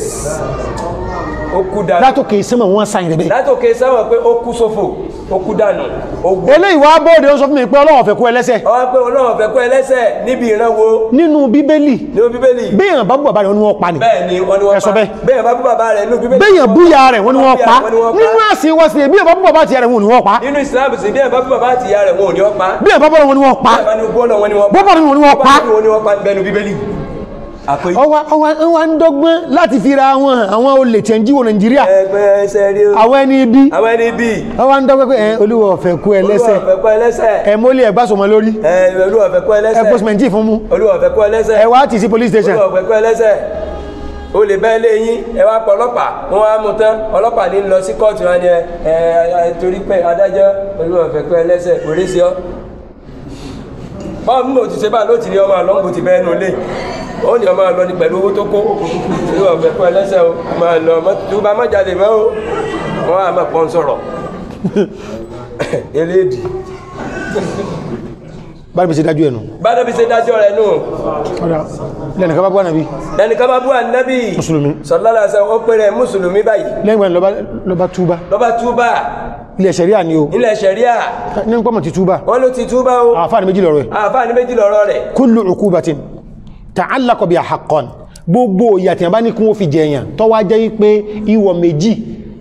ó kú dànù látòkè sẹ́mọ̀ wọ́n sáyìn rẹ̀ látòkè sẹ́mọ̀ pé ó kú sófò ó kú dànù eléyìí wá bóòdé ó sọ fún mi pé Ọlọ́run fẹ́ kú ẹlẹ́ṣẹ̀ ọwọ́ pé Ọlọ́run fẹ́ kú ẹlẹ́ṣẹ̀ níbi ìrànwó nínú bíbélì bí èèyàn bá bú bàbá rẹ̀ wọ́n ní wọ́n pa ní bẹ́ẹ̀ni wọ́n ní wọ́n pa bẹ́ẹ̀ bá bú bàbá rẹ̀ nínú bíbélì bẹ́ẹ̀yàn bú ya rẹ̀ wọ́n ní wọ́n pa nínú àsìn wọ́n sì bí èèyàn bá bú bàbá ti ya rẹ̀ wọ́n ní wọ́n pa nínú Islam sì bí èèyàn bá bú bàbá ti ya rẹ̀ wọ́n ní wọ́n pa bí èèyàn bá bọ́lọ̀ wọ́n ní wọ́n pa bọ́bọ̀ ní wọ́n pa bẹ́ẹ̀nu bíbélì ọwá ń dọ́gbọ́n láti fi ra àwọn olè tí ń jíwò Nàìjíríà àwọn ẹni ibi ọwá ń dọ́gbọ́n pé Olúwa ò fẹ́ kú ẹlẹ́ṣẹ̀ ẹmọ́lẹ̀ ẹgbásọmọ lórí ẹgbọ́smẹ̀ntì fún mú ẹwà tí sí police station o lè bẹ́ẹ̀ lé yín ẹwà pọ̀ ọlọ́pàá wọ́n wá mú tán ọlọ́pàá ní lọ sí kóòtù wọn ni torí pé adájọ́ Olúwa ò fẹ́ kú ẹlẹ́ṣẹ̀ orí sí ọ báwọn mímọ̀ ti ṣe bá ló ti ní ọmọ àlọ́ngbò ti bẹ́ẹ̀ nù lé ó ní ọmọ àlọ́ ní pẹ̀lú owó tó kó ìlú ọ̀fẹ́ fún ẹlẹ́sẹ̀ o máa lọ tó bá má jáde mọ́ o wọ́n á máa pọ́n sọ̀rọ̀ eléèdì bá níbi ṣe dájú ẹnu bá níbi ṣe dájú rẹ̀ nù lẹ́nìkan bá bú ànábì mùsùlùmí sọ̀lọ́lá sọ ó pèrè mùsùlùmí báyìí lẹ́gbẹ̀ẹ́ lọ́bá túbá ilẹ̀ ṣẹ̀ríà ni o ilẹ̀ ṣẹ̀ríà ní pọ́mọ̀ ti túbá wọ́n ló ti túbá o àfáàní méjì lọ́rọ̀ rẹ̀ kullu uqubatin ta'allaqa biha haqqan gbogbo ìyà tí a bá ní kún ó fi jẹyàn tó wá jẹ́ pé ìwọ̀ méjì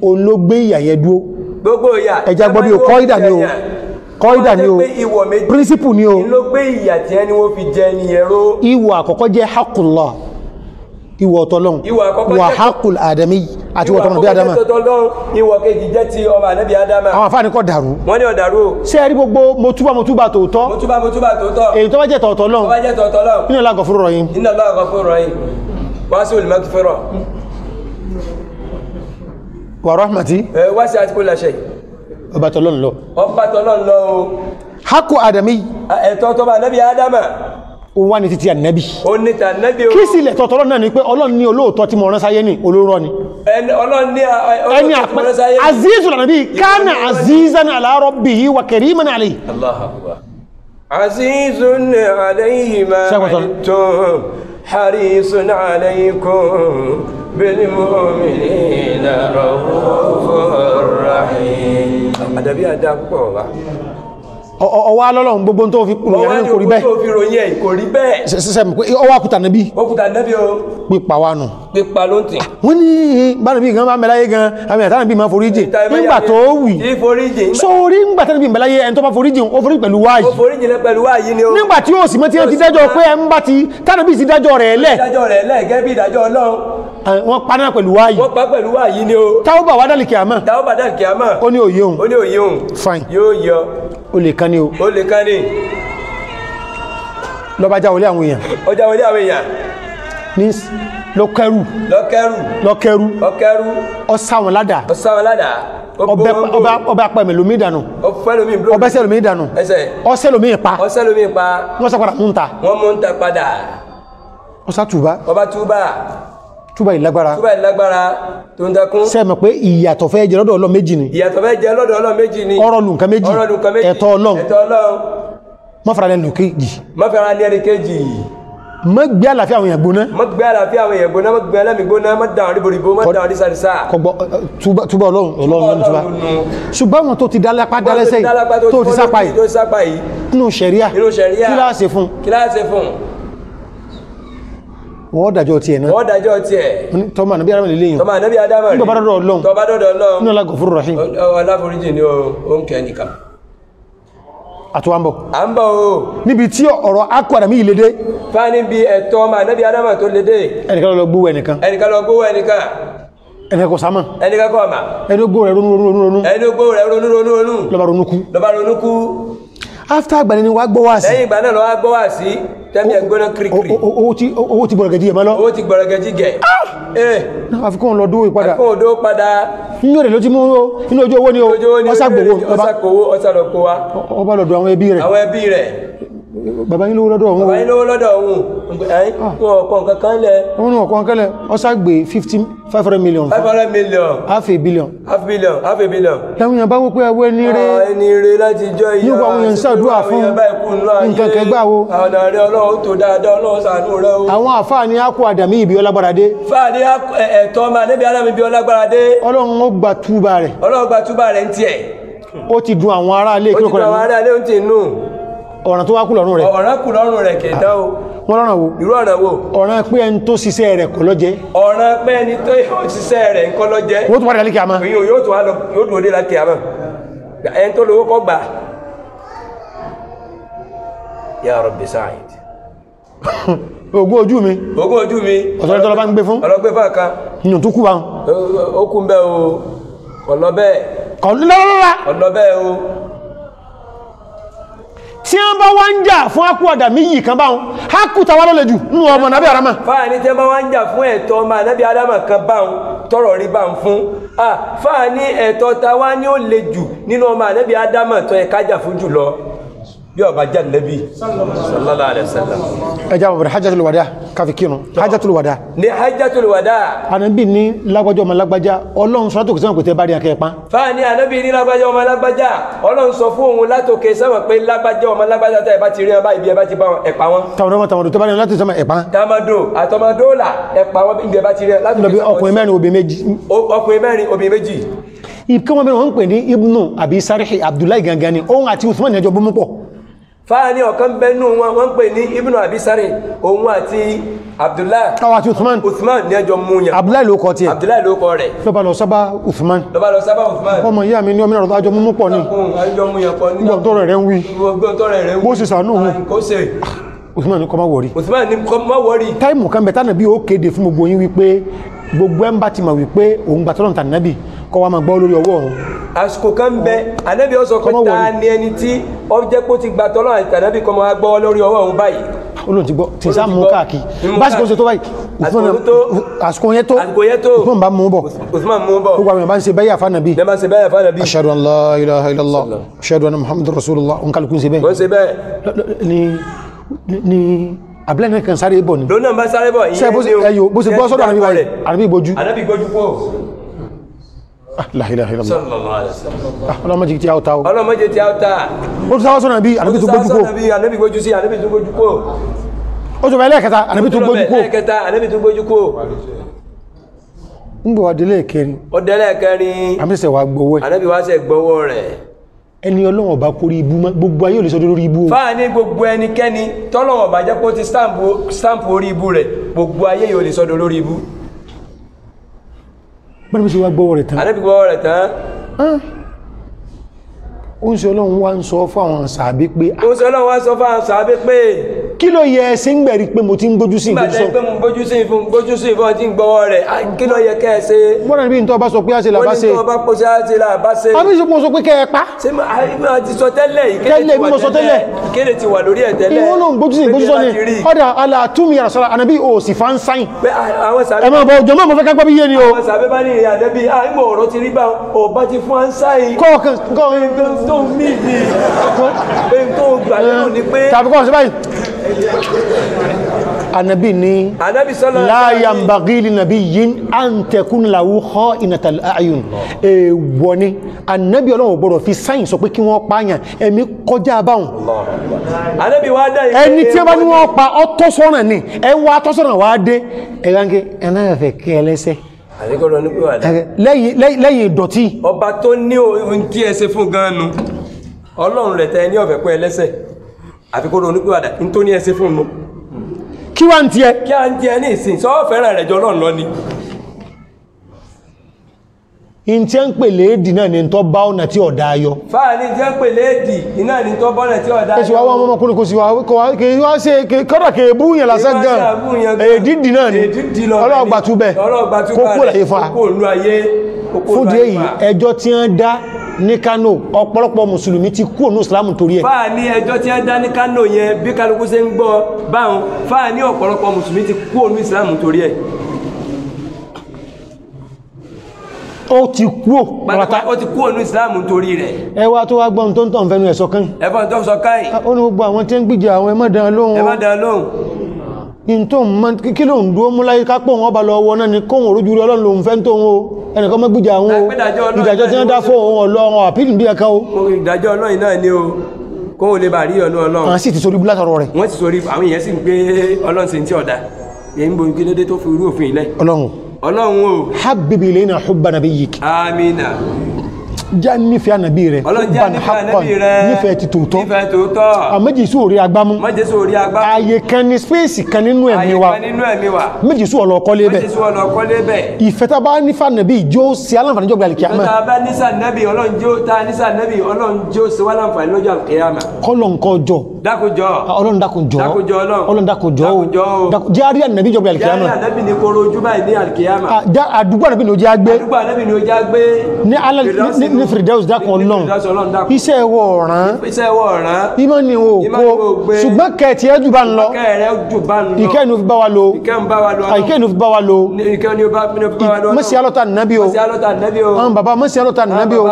olóògbé ìyà yẹn dúó gbogbo ìyà ẹja gbọ́ bí o kọ́ìdà ni o príncipù ni o olóògbé ìyà tí ẹni wọ́n fi jẹ ní ẹ̀rọ ìwọ̀ àkọ́kọ́ jẹ́ haqqullah ìwọ̀ ọ̀tọ́lọ́n wà haqqul adami àti ìwọ̀ ọ̀tọ́lọ́n bí adama ìwọ̀ kejì jẹ́ ti ọmọ ànábì adama àwọn àfáà ní kọ́ dàrú wọ́n ní ọ̀dàrú ṣé ẹ rí gbogbo motúbà tòótọ́ èyí tó bá jẹ́ tọ̀ọ̀tọ́lọ́n nínú Allahu Ghafurur Rahim wasi'ul maghfirah wa rahmati wasi'at kulla shay ọba tọ́lọ́n lọ o haqqu adami ẹ̀tọ́ tó bá ànábì adama ó wá ní títí ànábì ó ní tànábì o kí sí ilẹ̀ tọ̀tọ̀lọ́ náà ni pé Ọlọ́run ní olóòtọ́ tí mo rán sáyé ní olóró ni Ọlọ́run ní ẹni azizul ànábì kana azizan ala rabbihi wa kariman alayhi Allahu akbar azizun alayhi ma antum harisun alaykum bil mu'minina rahufur rahim àdàbí àdá púpọ̀ wá ọwọ́ alọ́lọ́run gbogbo tó fi ròyìn kò rí bẹ́ẹ̀ tó fi ròyìn ẹ̀ kò rí bẹ́ẹ̀ sẹ́sẹ́ ọwọ́ àkútà nẹ́bí òkúta nẹ́bí o pípa wa nù pípa ló ń tì wọ́n ní bánàbí gan bá mẹ́láyé gan àmì àtànàbí ma foríjì nígbà tó wì sórí nígbà tánàbí mẹ́láyé ẹni tó bá foríjì ó foríjì pẹ̀lú wáyì ó foríjì pẹ̀lú wáyì ni ó nígbà tí ó sì mọ́ tí ó ti dájọ́ pé ẹ ń bá ti tánàbí sí dájọ́ rẹ̀ lẹ̀ gẹ́gẹ́ bí ìdájọ́ Ọlọ́run wọ́n pa náà pẹ̀lú wáyì wọ́n pa pẹ̀lú wáyì ni ó táwọn bá wá dálì kìámà táwọn bá dálì kìámà ó ní òye òun ó ní òye òun fine yóò yọ ó lè kan ní o ó lè kan ní lọ́ba já wọlé àwọn èèyàn ọjà wọlé àwọn èèyàn ní lọ́kẹ́rù ọ̀sáwọn ládàá ọba apẹ̀mẹ̀ lómi ìdànù ọbẹ̀ sẹ́lómi ìdànù ọsẹ́lómi ìpa wọ́n sọ́kọ̀dà mú ń ta wọ́n mú ń ta padà ọsá túbá túbá ìlágbára tó ń dákún sẹ́mọ̀ pé ìyàtọ̀ fẹ́ jẹ lọ́dọ̀ Ọlọ́run méjì ni ọ̀rọ̀ lù nǹkan méjì ẹ̀tọ́ Ọlọ́run mọ́fàrà lẹ́nu kejì mọ́ gbé àlàáfíà àwọn èèyàn gbóná mọ́ gbé ẹlẹ́mì gbóná mọ́ dáwọn ríboríbo mọ́ dáwọn rísàrísà túbọ̀ Ọlọ́run túbá ṣùgbọ́n wọn tó ti dálápá dálẹ́sẹ̀ tó ti sápa yìí nínú ṣẹ̀ríà kíláàsì fún wọ́n dájọ́ tí ẹ̀ náà tọ́mà nàbí adámà lè léyìn nígbà bá dọ́dọ̀ Ọlọ́run nínú alágọ̀fúrú rahim aláforíjì ni ó ń kẹ́ nìkan àtúwàmbọ̀ àmbọ̀ o níbi tí ọ̀rọ̀ akọ̀dà mí ìlédé fà níbi ẹ̀tọ́ ọmọ ànábì adámà tó lédé ẹnìkan lọ gbówó ẹnìkan ẹnìkan kò sámà ẹnìkan kọ́ ọmọ ẹni gbówó rẹ̀ ronú lọ́bà ronúkú after àgbàní ni wá gbọ́wà sí lẹ́yìn ìgbà náà lọ wá gbọ́wà sí tẹ́mí ẹgbóná kíríkírí owó ti gbọ̀rọ̀gẹ̀jì ẹ̀mọ́ lọ owó ti gbọ̀rọ̀gẹ̀jì gẹ̀ náà àfikún lọ dówó ìpadà àfikún òdó padà nínú rẹ̀ ló ti mú inú ojú owó ni ọsàgbòwò ọsàlọ̀kọwà ọba lọ́dọ̀ àwọn ẹbí rẹ̀ bàbá yín lówó lọ́dọ̀ ọ̀hún wọn ọ̀pọ̀ nǹkan kan lẹ̀ ọsàgbè 500 million half a billion láwọn èèyàn bá wó pé ẹwọ́ ẹni rẹ̀ láti jọ ìyá nígbà àwọn èèyàn ṣàdúrà fún nǹkan kẹgbàwó àwọn àfáà ní ákù àdàmí ibi ọlágbáradé ẹ̀tọ́ ma níbi alámi bí ọlágbáradé Ọlọ́run ó gbà túbà rẹ̀ ń tiẹ̀ ó ti dùn àwọn ará ilé ọ̀ràn tó wá kú lọ́rùn rẹ̀ kẹta o wọ́n lọ́ràn wo irú ọ̀ràn wo ọ̀ràn pé ẹni tó ṣiṣẹ́ rẹ̀ kọ́ lọ́jẹ́ ọ̀ràn pé ẹni tó ṣiṣẹ́ rẹ̀ ń kọ́ lọ́jẹ́ wọ́n tún wá dé kíámà yóò tún wá dé láti kíámà ẹni tó lówó kọ́ gbà ya Rabbi Sa'id ogún ojú mi ọ̀sọ̀rọ̀ tọ́lọ bá ń gbé fún ọlọ́gbé fún àká nínú tó kú bá ń ó kú bẹ́ o ọlọ́bẹ́ o tí wọ́n bá wá ń jà fún ákú ọ̀dà méjì kan báhùn ákú tàwà lọ́lẹ̀ jù nínú ọmọ nàbí àrámà fáà ní tí wọ́n bá wá ń jà fún ẹ̀tọ́ ọmọ nàbí àrámà kan báhùn tọ́rọ̀ rí bá ń fún fáà ní ẹ̀tọ́ tàwà ní ó le jù nínú ọmọ nàbí àrámà tó ẹ̀ká jà fún jùlọ bí ọba jà nẹ́bí sallallahu alaihi wasallam ẹjá bọ̀bọ̀rẹ̀ hajjatul wada káfí kírun hajjatul wada ní hajjatul wada Ànábì ní lágbàjá ọmọ lágbàjá Ọlọ́run sọ látòkè sẹ́wọ̀n pé tẹ́ bá rí akẹ́ pa fáà ní Ànábì ní lágbàjá ọmọ lágbàjá Ọlọ́run sọ fún òun látòkè sẹ́wọ̀n pé lágbàjá ọmọ lágbàjá tẹ́ bá ti rí ọba ibi ẹ bá ti bá wọn ẹ̀pà wọn tàwọn tó bá rí láti sọmọ ẹ̀pà tamado àtọmọdóòlà ẹ̀pà wọn ibi ẹ bá ti rí látòkè ọkùnrin mẹ́rin obìnrin méjì ìkẹ́ wọn bẹ̀rẹ̀ wọ́n ń pè ní Ibnu Abi Sarhi Abdullahi gangan ni òun àti Uthman ẹjọ́ bú mú pọ̀ fáà ní ọ̀kan bẹ́nu wọn wọ́n pè ní Ibnu Abi Sarhi òun àti Abdullahi àti Uthman ní ẹjọ́ mú yàn Abdullahi ló kọ tí ẹ̀ Abdullahi ló kọ rẹ̀ lọ́bàá lọ sábà Uthman ọmọ ìyá mi ní ọmọ ìrọ̀tọ́ àjọ mú pọ̀ ní gbọ́ntọ́ rẹ̀ ń wí bó sì sànú hù Uthman ní kọ má wọ́rí táìmù kan bẹ̀ tánà bí ó kéde fún gbogbo yín wípé gbogbo ẹ̀ ń bá ti mà wípé òun gbà tọ́lọ̀ tàn nábì kọ́ wa máa gbọ́ lórí ọwọ́ ọ̀hún àsìkò kan bẹ Ànábì ó sọ pé ta ni ẹni tí ó jẹ́ kó ti gbà tọ́lọ̀ àti Ànábì kọ́ máa gbọ́ lórí ọwọ́ ọ̀hún báyìí olóhùn ti gbọ́ tí sá mú káàkiri básìkò ṣe tó báyìí àsìkò yẹn tó Uthman bá mú bọ̀ gbogbo àwọn ìbá ń ṣe bẹ́yà fánàbí ashhadu an la ilaha illallah ashhadu anna muhammadur rasulullah òun kálukú ń ṣe bẹ́ẹ̀ ni abúlé náà kan sáré bọ̀ ni lónà bá sáré bọ̀ ẹyọ bó ṣe gbọ́ sọ́dọ̀ Ànábì ìbojú la ilaha illallah sallallahu alaihi wasallam ọlọ́mọdé tí a ó ta ó ọlọ́mọdé tí a ó ta ó tún sáwọ́ sọ́nà bí Ànábì tó gbójú kó Ànábì gbójú sí Ànábì tó gbójú kó ó tún bẹ̀rẹ̀ lẹ́ẹ̀kẹta Ànábì tó gbójú kó ń bọ̀ wà délé kẹrin ó délé kẹrin Ànábì ṣe wà gbowó Ànábì wá ṣe gbowó rẹ̀ ẹni Ọlọ́run ọba kórí ibú gbogbo ayé ò lè sọ lórí ibú. fáà ní gbogbo ẹnikẹ́ni tọ́lọ́run ọba jẹ́ kó ti stamp orí ibú rẹ̀ gbogbo ayé yóò lè sọ lórí ibú. bọ́n mi ṣe wá gbọ́wọ́ rẹ̀ tán. ànábì gbọ́wọ́ rẹ̀ tán. ó ń sọ Ọlọ́run wá ń sọ fún àwọn sàábé pé. ó ń sọ Ọlọ́run wá ń sọ fún àwọn sàábé pé. kí ló yẹ ẹsẹ̀ ń gbẹ̀rí pé mo ti ń gbójú sí ìgbójú sọ. nígbà pé mo gbójú sí ìfún tí ń gbọ́wọ́ rẹ̀ kí ló yẹ kẹ́ ẹ ṣe. bọ́n mi tó bá sọ pé àṣẹ làbá ṣe. wọ́n ní tó bá pọ̀ sí àṣẹ làbá ṣe. àbí ṣe mo sọ pé kẹ́ ẹ pa. ṣé mo ti sọ tẹ́lẹ̀ ìkéde ti wà lórí ẹ̀ tẹ́lẹ̀. ìwọ́n náà gbójú sí ìgbójú sọ ni ọ̀dà alàtúmí àràsọ́lá ànàbí ò sì fa ń sáyìn. ẹ máa bọ jọmọ́ mo fẹ́ ká gbọ́ bí yé ni o. àwọn sàbẹ́ bá ní ìrìn àdẹ́bí àìmọ̀ ọ̀rọ̀ ti rí bá ọba ti fún ansáyìn. kọ́ọ̀kan tó ń mí ni tó gbà lẹ́nu ni pé. tàbí kọ́ ọ̀sẹ̀ báyìí. Ànábì ní la yanbaghi li nabiyyin an takuna lahu kha'inatul a'yun. Èèwọ̀ ni Ànábì Ọlọ́run gbọ́dọ̀ fi sáyìn sọ pé kí wọ́n pààyàn ẹ̀mí kọjá báhùn. Ànábì wá dá ẹni tí wọ́n bá ní wọ́n pa ọ́tọ́sọ́nà ni ẹ wá tọ́sọ́nà wá dé ẹ̀ránkẹ́ ẹ̀náyàfẹ́ kí ẹlẹ́sẹ̀ lẹ́yìn ìdọ̀tí. ọba tó ní ohun tí ẹ ṣe fún gan-an Ọlọ́run rẹ̀ tẹ́ ní ọ̀fẹ́ pẹ́ ẹlẹ́sẹ̀ àfikún onípìwàdà tó ní ẹ ṣe fún un. kí wá ń tiẹ̀. kí á ń tiẹ̀ ní ìsìn sọ fẹ́ràn rẹ̀ jọ Ọlọ́run lọ ni. in tí ń pè léèdì náà ni tó bá ọ̀nà tí ọ̀dá ayọ́. fáà ní tí ń pè léèdì iná ni tó bá ọ̀nà tí ọ̀dá ayọ́. ẹ̀sùn àwọn ọmọkùnrin kò sí wá ṣe kọ́dà kèébú yẹn lásán gan èdìdì náà ni ọlọ́ọ̀gbà túbẹ̀ kó kó láyé fa fún di èyí ẹjọ́ tí wọ́n dá ní Kánò ọ̀pọ̀lọpọ̀ mùsùlùmí ti kú ònú ìsìlámù torí ẹ̀. fáà ní ẹjọ́ tí wọ́n dá ní Kánò yẹn bí kálukú ṣe ń gbọ́ báwọn fáà ní ọ̀pọ̀lọpọ̀ mùsùlùmí ti kú ònú ìsìlámù torí ẹ̀. ó ti kú ó ti kú ònú ìsìlámù torí rẹ̀. ẹ wá tó wá gbọ́n tó ń tàn fẹ́nu ẹ̀ sọ́kàn. ẹ̀fọ́n tó sọ káyìn. ó ní gbogbo àwọn tí ń gbìjà àwọn ẹmọ́dàn lóhun. ẹmọ́dàn lóhun. in tó mọ́ kí ló ń dúó mú láyé kápọ̀ wọn bá lọ wọ náà ni kóhùn orójú rí Ọlọ́run lòun fẹ́ tó wọn o ẹnìkan mọ́ gbìjà àwọn o ìdájọ́ tí wọ́n dá fún òun Ọlọ́run àpílì bí ẹ̀ka o. ìdájọ́ Ọlọ́run náà ni o kóhùn lè bá rí ọ̀nà Ọlọ́run. àwọn sì ti sórí búlá sọ̀rọ̀ rẹ̀. wọ́n ti sórí àwọn èèyàn sì ń pé Ọlọ́run sì ń tí ọ̀dà èyí ń bo kí lóde tó fi irú òfin ilẹ̀. Ọlọ́run o habib ilayna hubba nabiyyik. amina. já nífẹ̀ẹ́ ànàbí rẹ̀ nífẹ̀ẹ́ ti tòótọ́ méjì sí orí agbámú ààyè kan ní spéèsì kan nínú ẹ̀mí wa méjì sí ọ̀lọ́ ọkọ́lé bẹ̀ ìfẹ́ tá bá nífẹ̀ẹ́ ànàbí ìjó sí aláǹfààní jọ́gbà alìkíyàmá kọ́lọ̀ nǹkan ọjọ́ Ọlọ́run dákùnjọ́ Ọlọ́run dákùnjọ́ jẹ́ àrí ànàbí jọ́gbà alìkíyàmá àdúgbò ànàbí ni ó jẹ́ àgbé ní Firdaus dákun Ọlọ́run iṣẹ́ ẹwọ́ ọ̀ràn ìmọ̀ ni o kó ṣùgbọ́n kẹtì ẹ jù bá ń lọ ìkẹ́ ni ó fi bá wa lo àìkẹ́ ni ó fi bá wa lo mọ́sí alọ́ta nàbí o àwọn bàbá mọ́sí alọ́ta nàbí o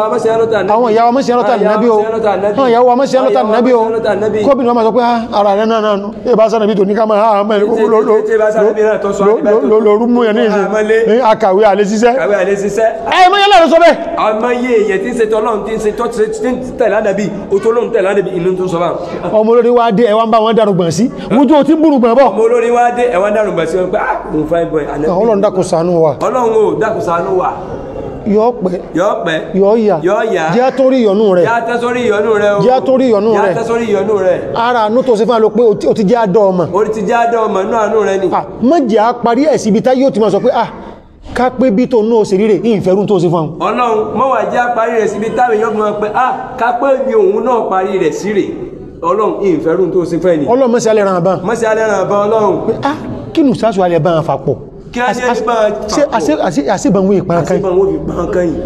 àwọn ìyàwó mọ́sí alọ́ta nàbí o àwọn ìyàwó mọ́sí alọ́ta nàbí o kóbi ni wọ́n máa sọ pé ara rẹ̀ náà ìbá sánàbí tó ní ká máa lórú mú yẹn ní ìsìn akàwé àlè síṣẹ́ ẹ̀ mọ́ yẹn lẹ́rọ sọ bẹ́ẹ̀ tí ń ṣe tọ́lọ́run tí ń ṣe tẹ̀lé àdàbí òtọ́lọ́run tẹ̀lé àdàbí inú tó sọ bá. ọmọ olórí wá dé ẹwà ń bá wọn dànù gbọ̀n sí wójú o ti ń búrú gbọ̀n bọ̀. ọmọ olórí wá dé ẹwà ń dànù gbọ̀n sí wọn pé mo fẹ́ bọ̀ ànàbí. Ọlọ́run dákun ṣàánú wa. Ọlọ́run ò dákun ṣàánú wa. yọ pẹ́ yọ yà jẹ́ torí ìyọnú rẹ̀ jẹ́ torí ìyọnú rẹ̀ o jẹ́ torí ìyọnú rẹ̀ jẹ́ torí ìyọnú rẹ̀. ara àánú tó ṣe fún àlọ́ pé o ti jẹ́ àdọ́ ọmọ. o ti jẹ́ àdọ́ ọmọ inú àánú rẹ̀ ni. mọ̀jẹ̀ á parí ẹ̀ síbi tá yóò ti máa sọ pé ká pé bí tó náà ṣe ríre ìfẹ́rún tó ṣe fún un. Ọlọ́run mọ́wàá jẹ́ parí rẹ̀ síbi táwọn èèyàn gbọ́n pé ká pé bí òun náà parí rẹ̀ sí rè Ọlọ́run ìfẹ́rún tó ṣe fẹ́ ni. Ọlọ́run mọ́sí alẹ́ ràn bá Ọlọ́run pé kí nù sáṣù alẹ́ bá fà pọ̀ kí a ṣe àṣìbànwó ìpànkan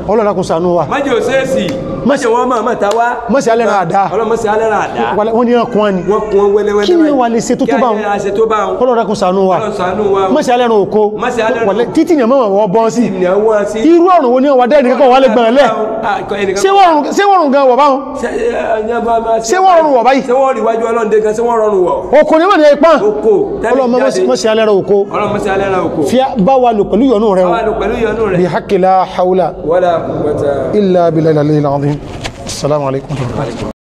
Ọlọ́run dákun ṣàánú wa. májò sẹ́ẹ̀sì májò wọn máa mọ́ta wá mọ́sí alẹ́ ràn àdá ọlọ́mọ́sí alẹ́ ràn àdá wọ́n ní ọkùn wọn ni wọ́n kún wẹ́lẹ́wẹ́lẹ́ kí ni wà lè ṣe tó tó bá wọn Ọlọ́run dákun ṣàánú wa mọ́sí alẹ́ ràn òkó títí ni mọ́ wọ́n bọ́ sí irú ọ̀run wo ni wọ́n dẹ́ nìkan wà lè gbọ̀n lẹ̀ ṣé wọ́n rùn gan wọ̀ báwọn ṣé wọ́n rùn wọ̀ báyìí ṣé wọ́n rí wájú Ọlọ́run gan ṣé wọ́n rọrùn wọ̀ òkò ní mọ̀dé ipá Ọlọ́run mọ́sí alẹ́ ràn òkó fi bá wa lò pẹ̀lú yọnú rẹ̀ bí haqqi la hawla wala quwwata illa billahi al-aliyyil azim. Assalamu alaikum.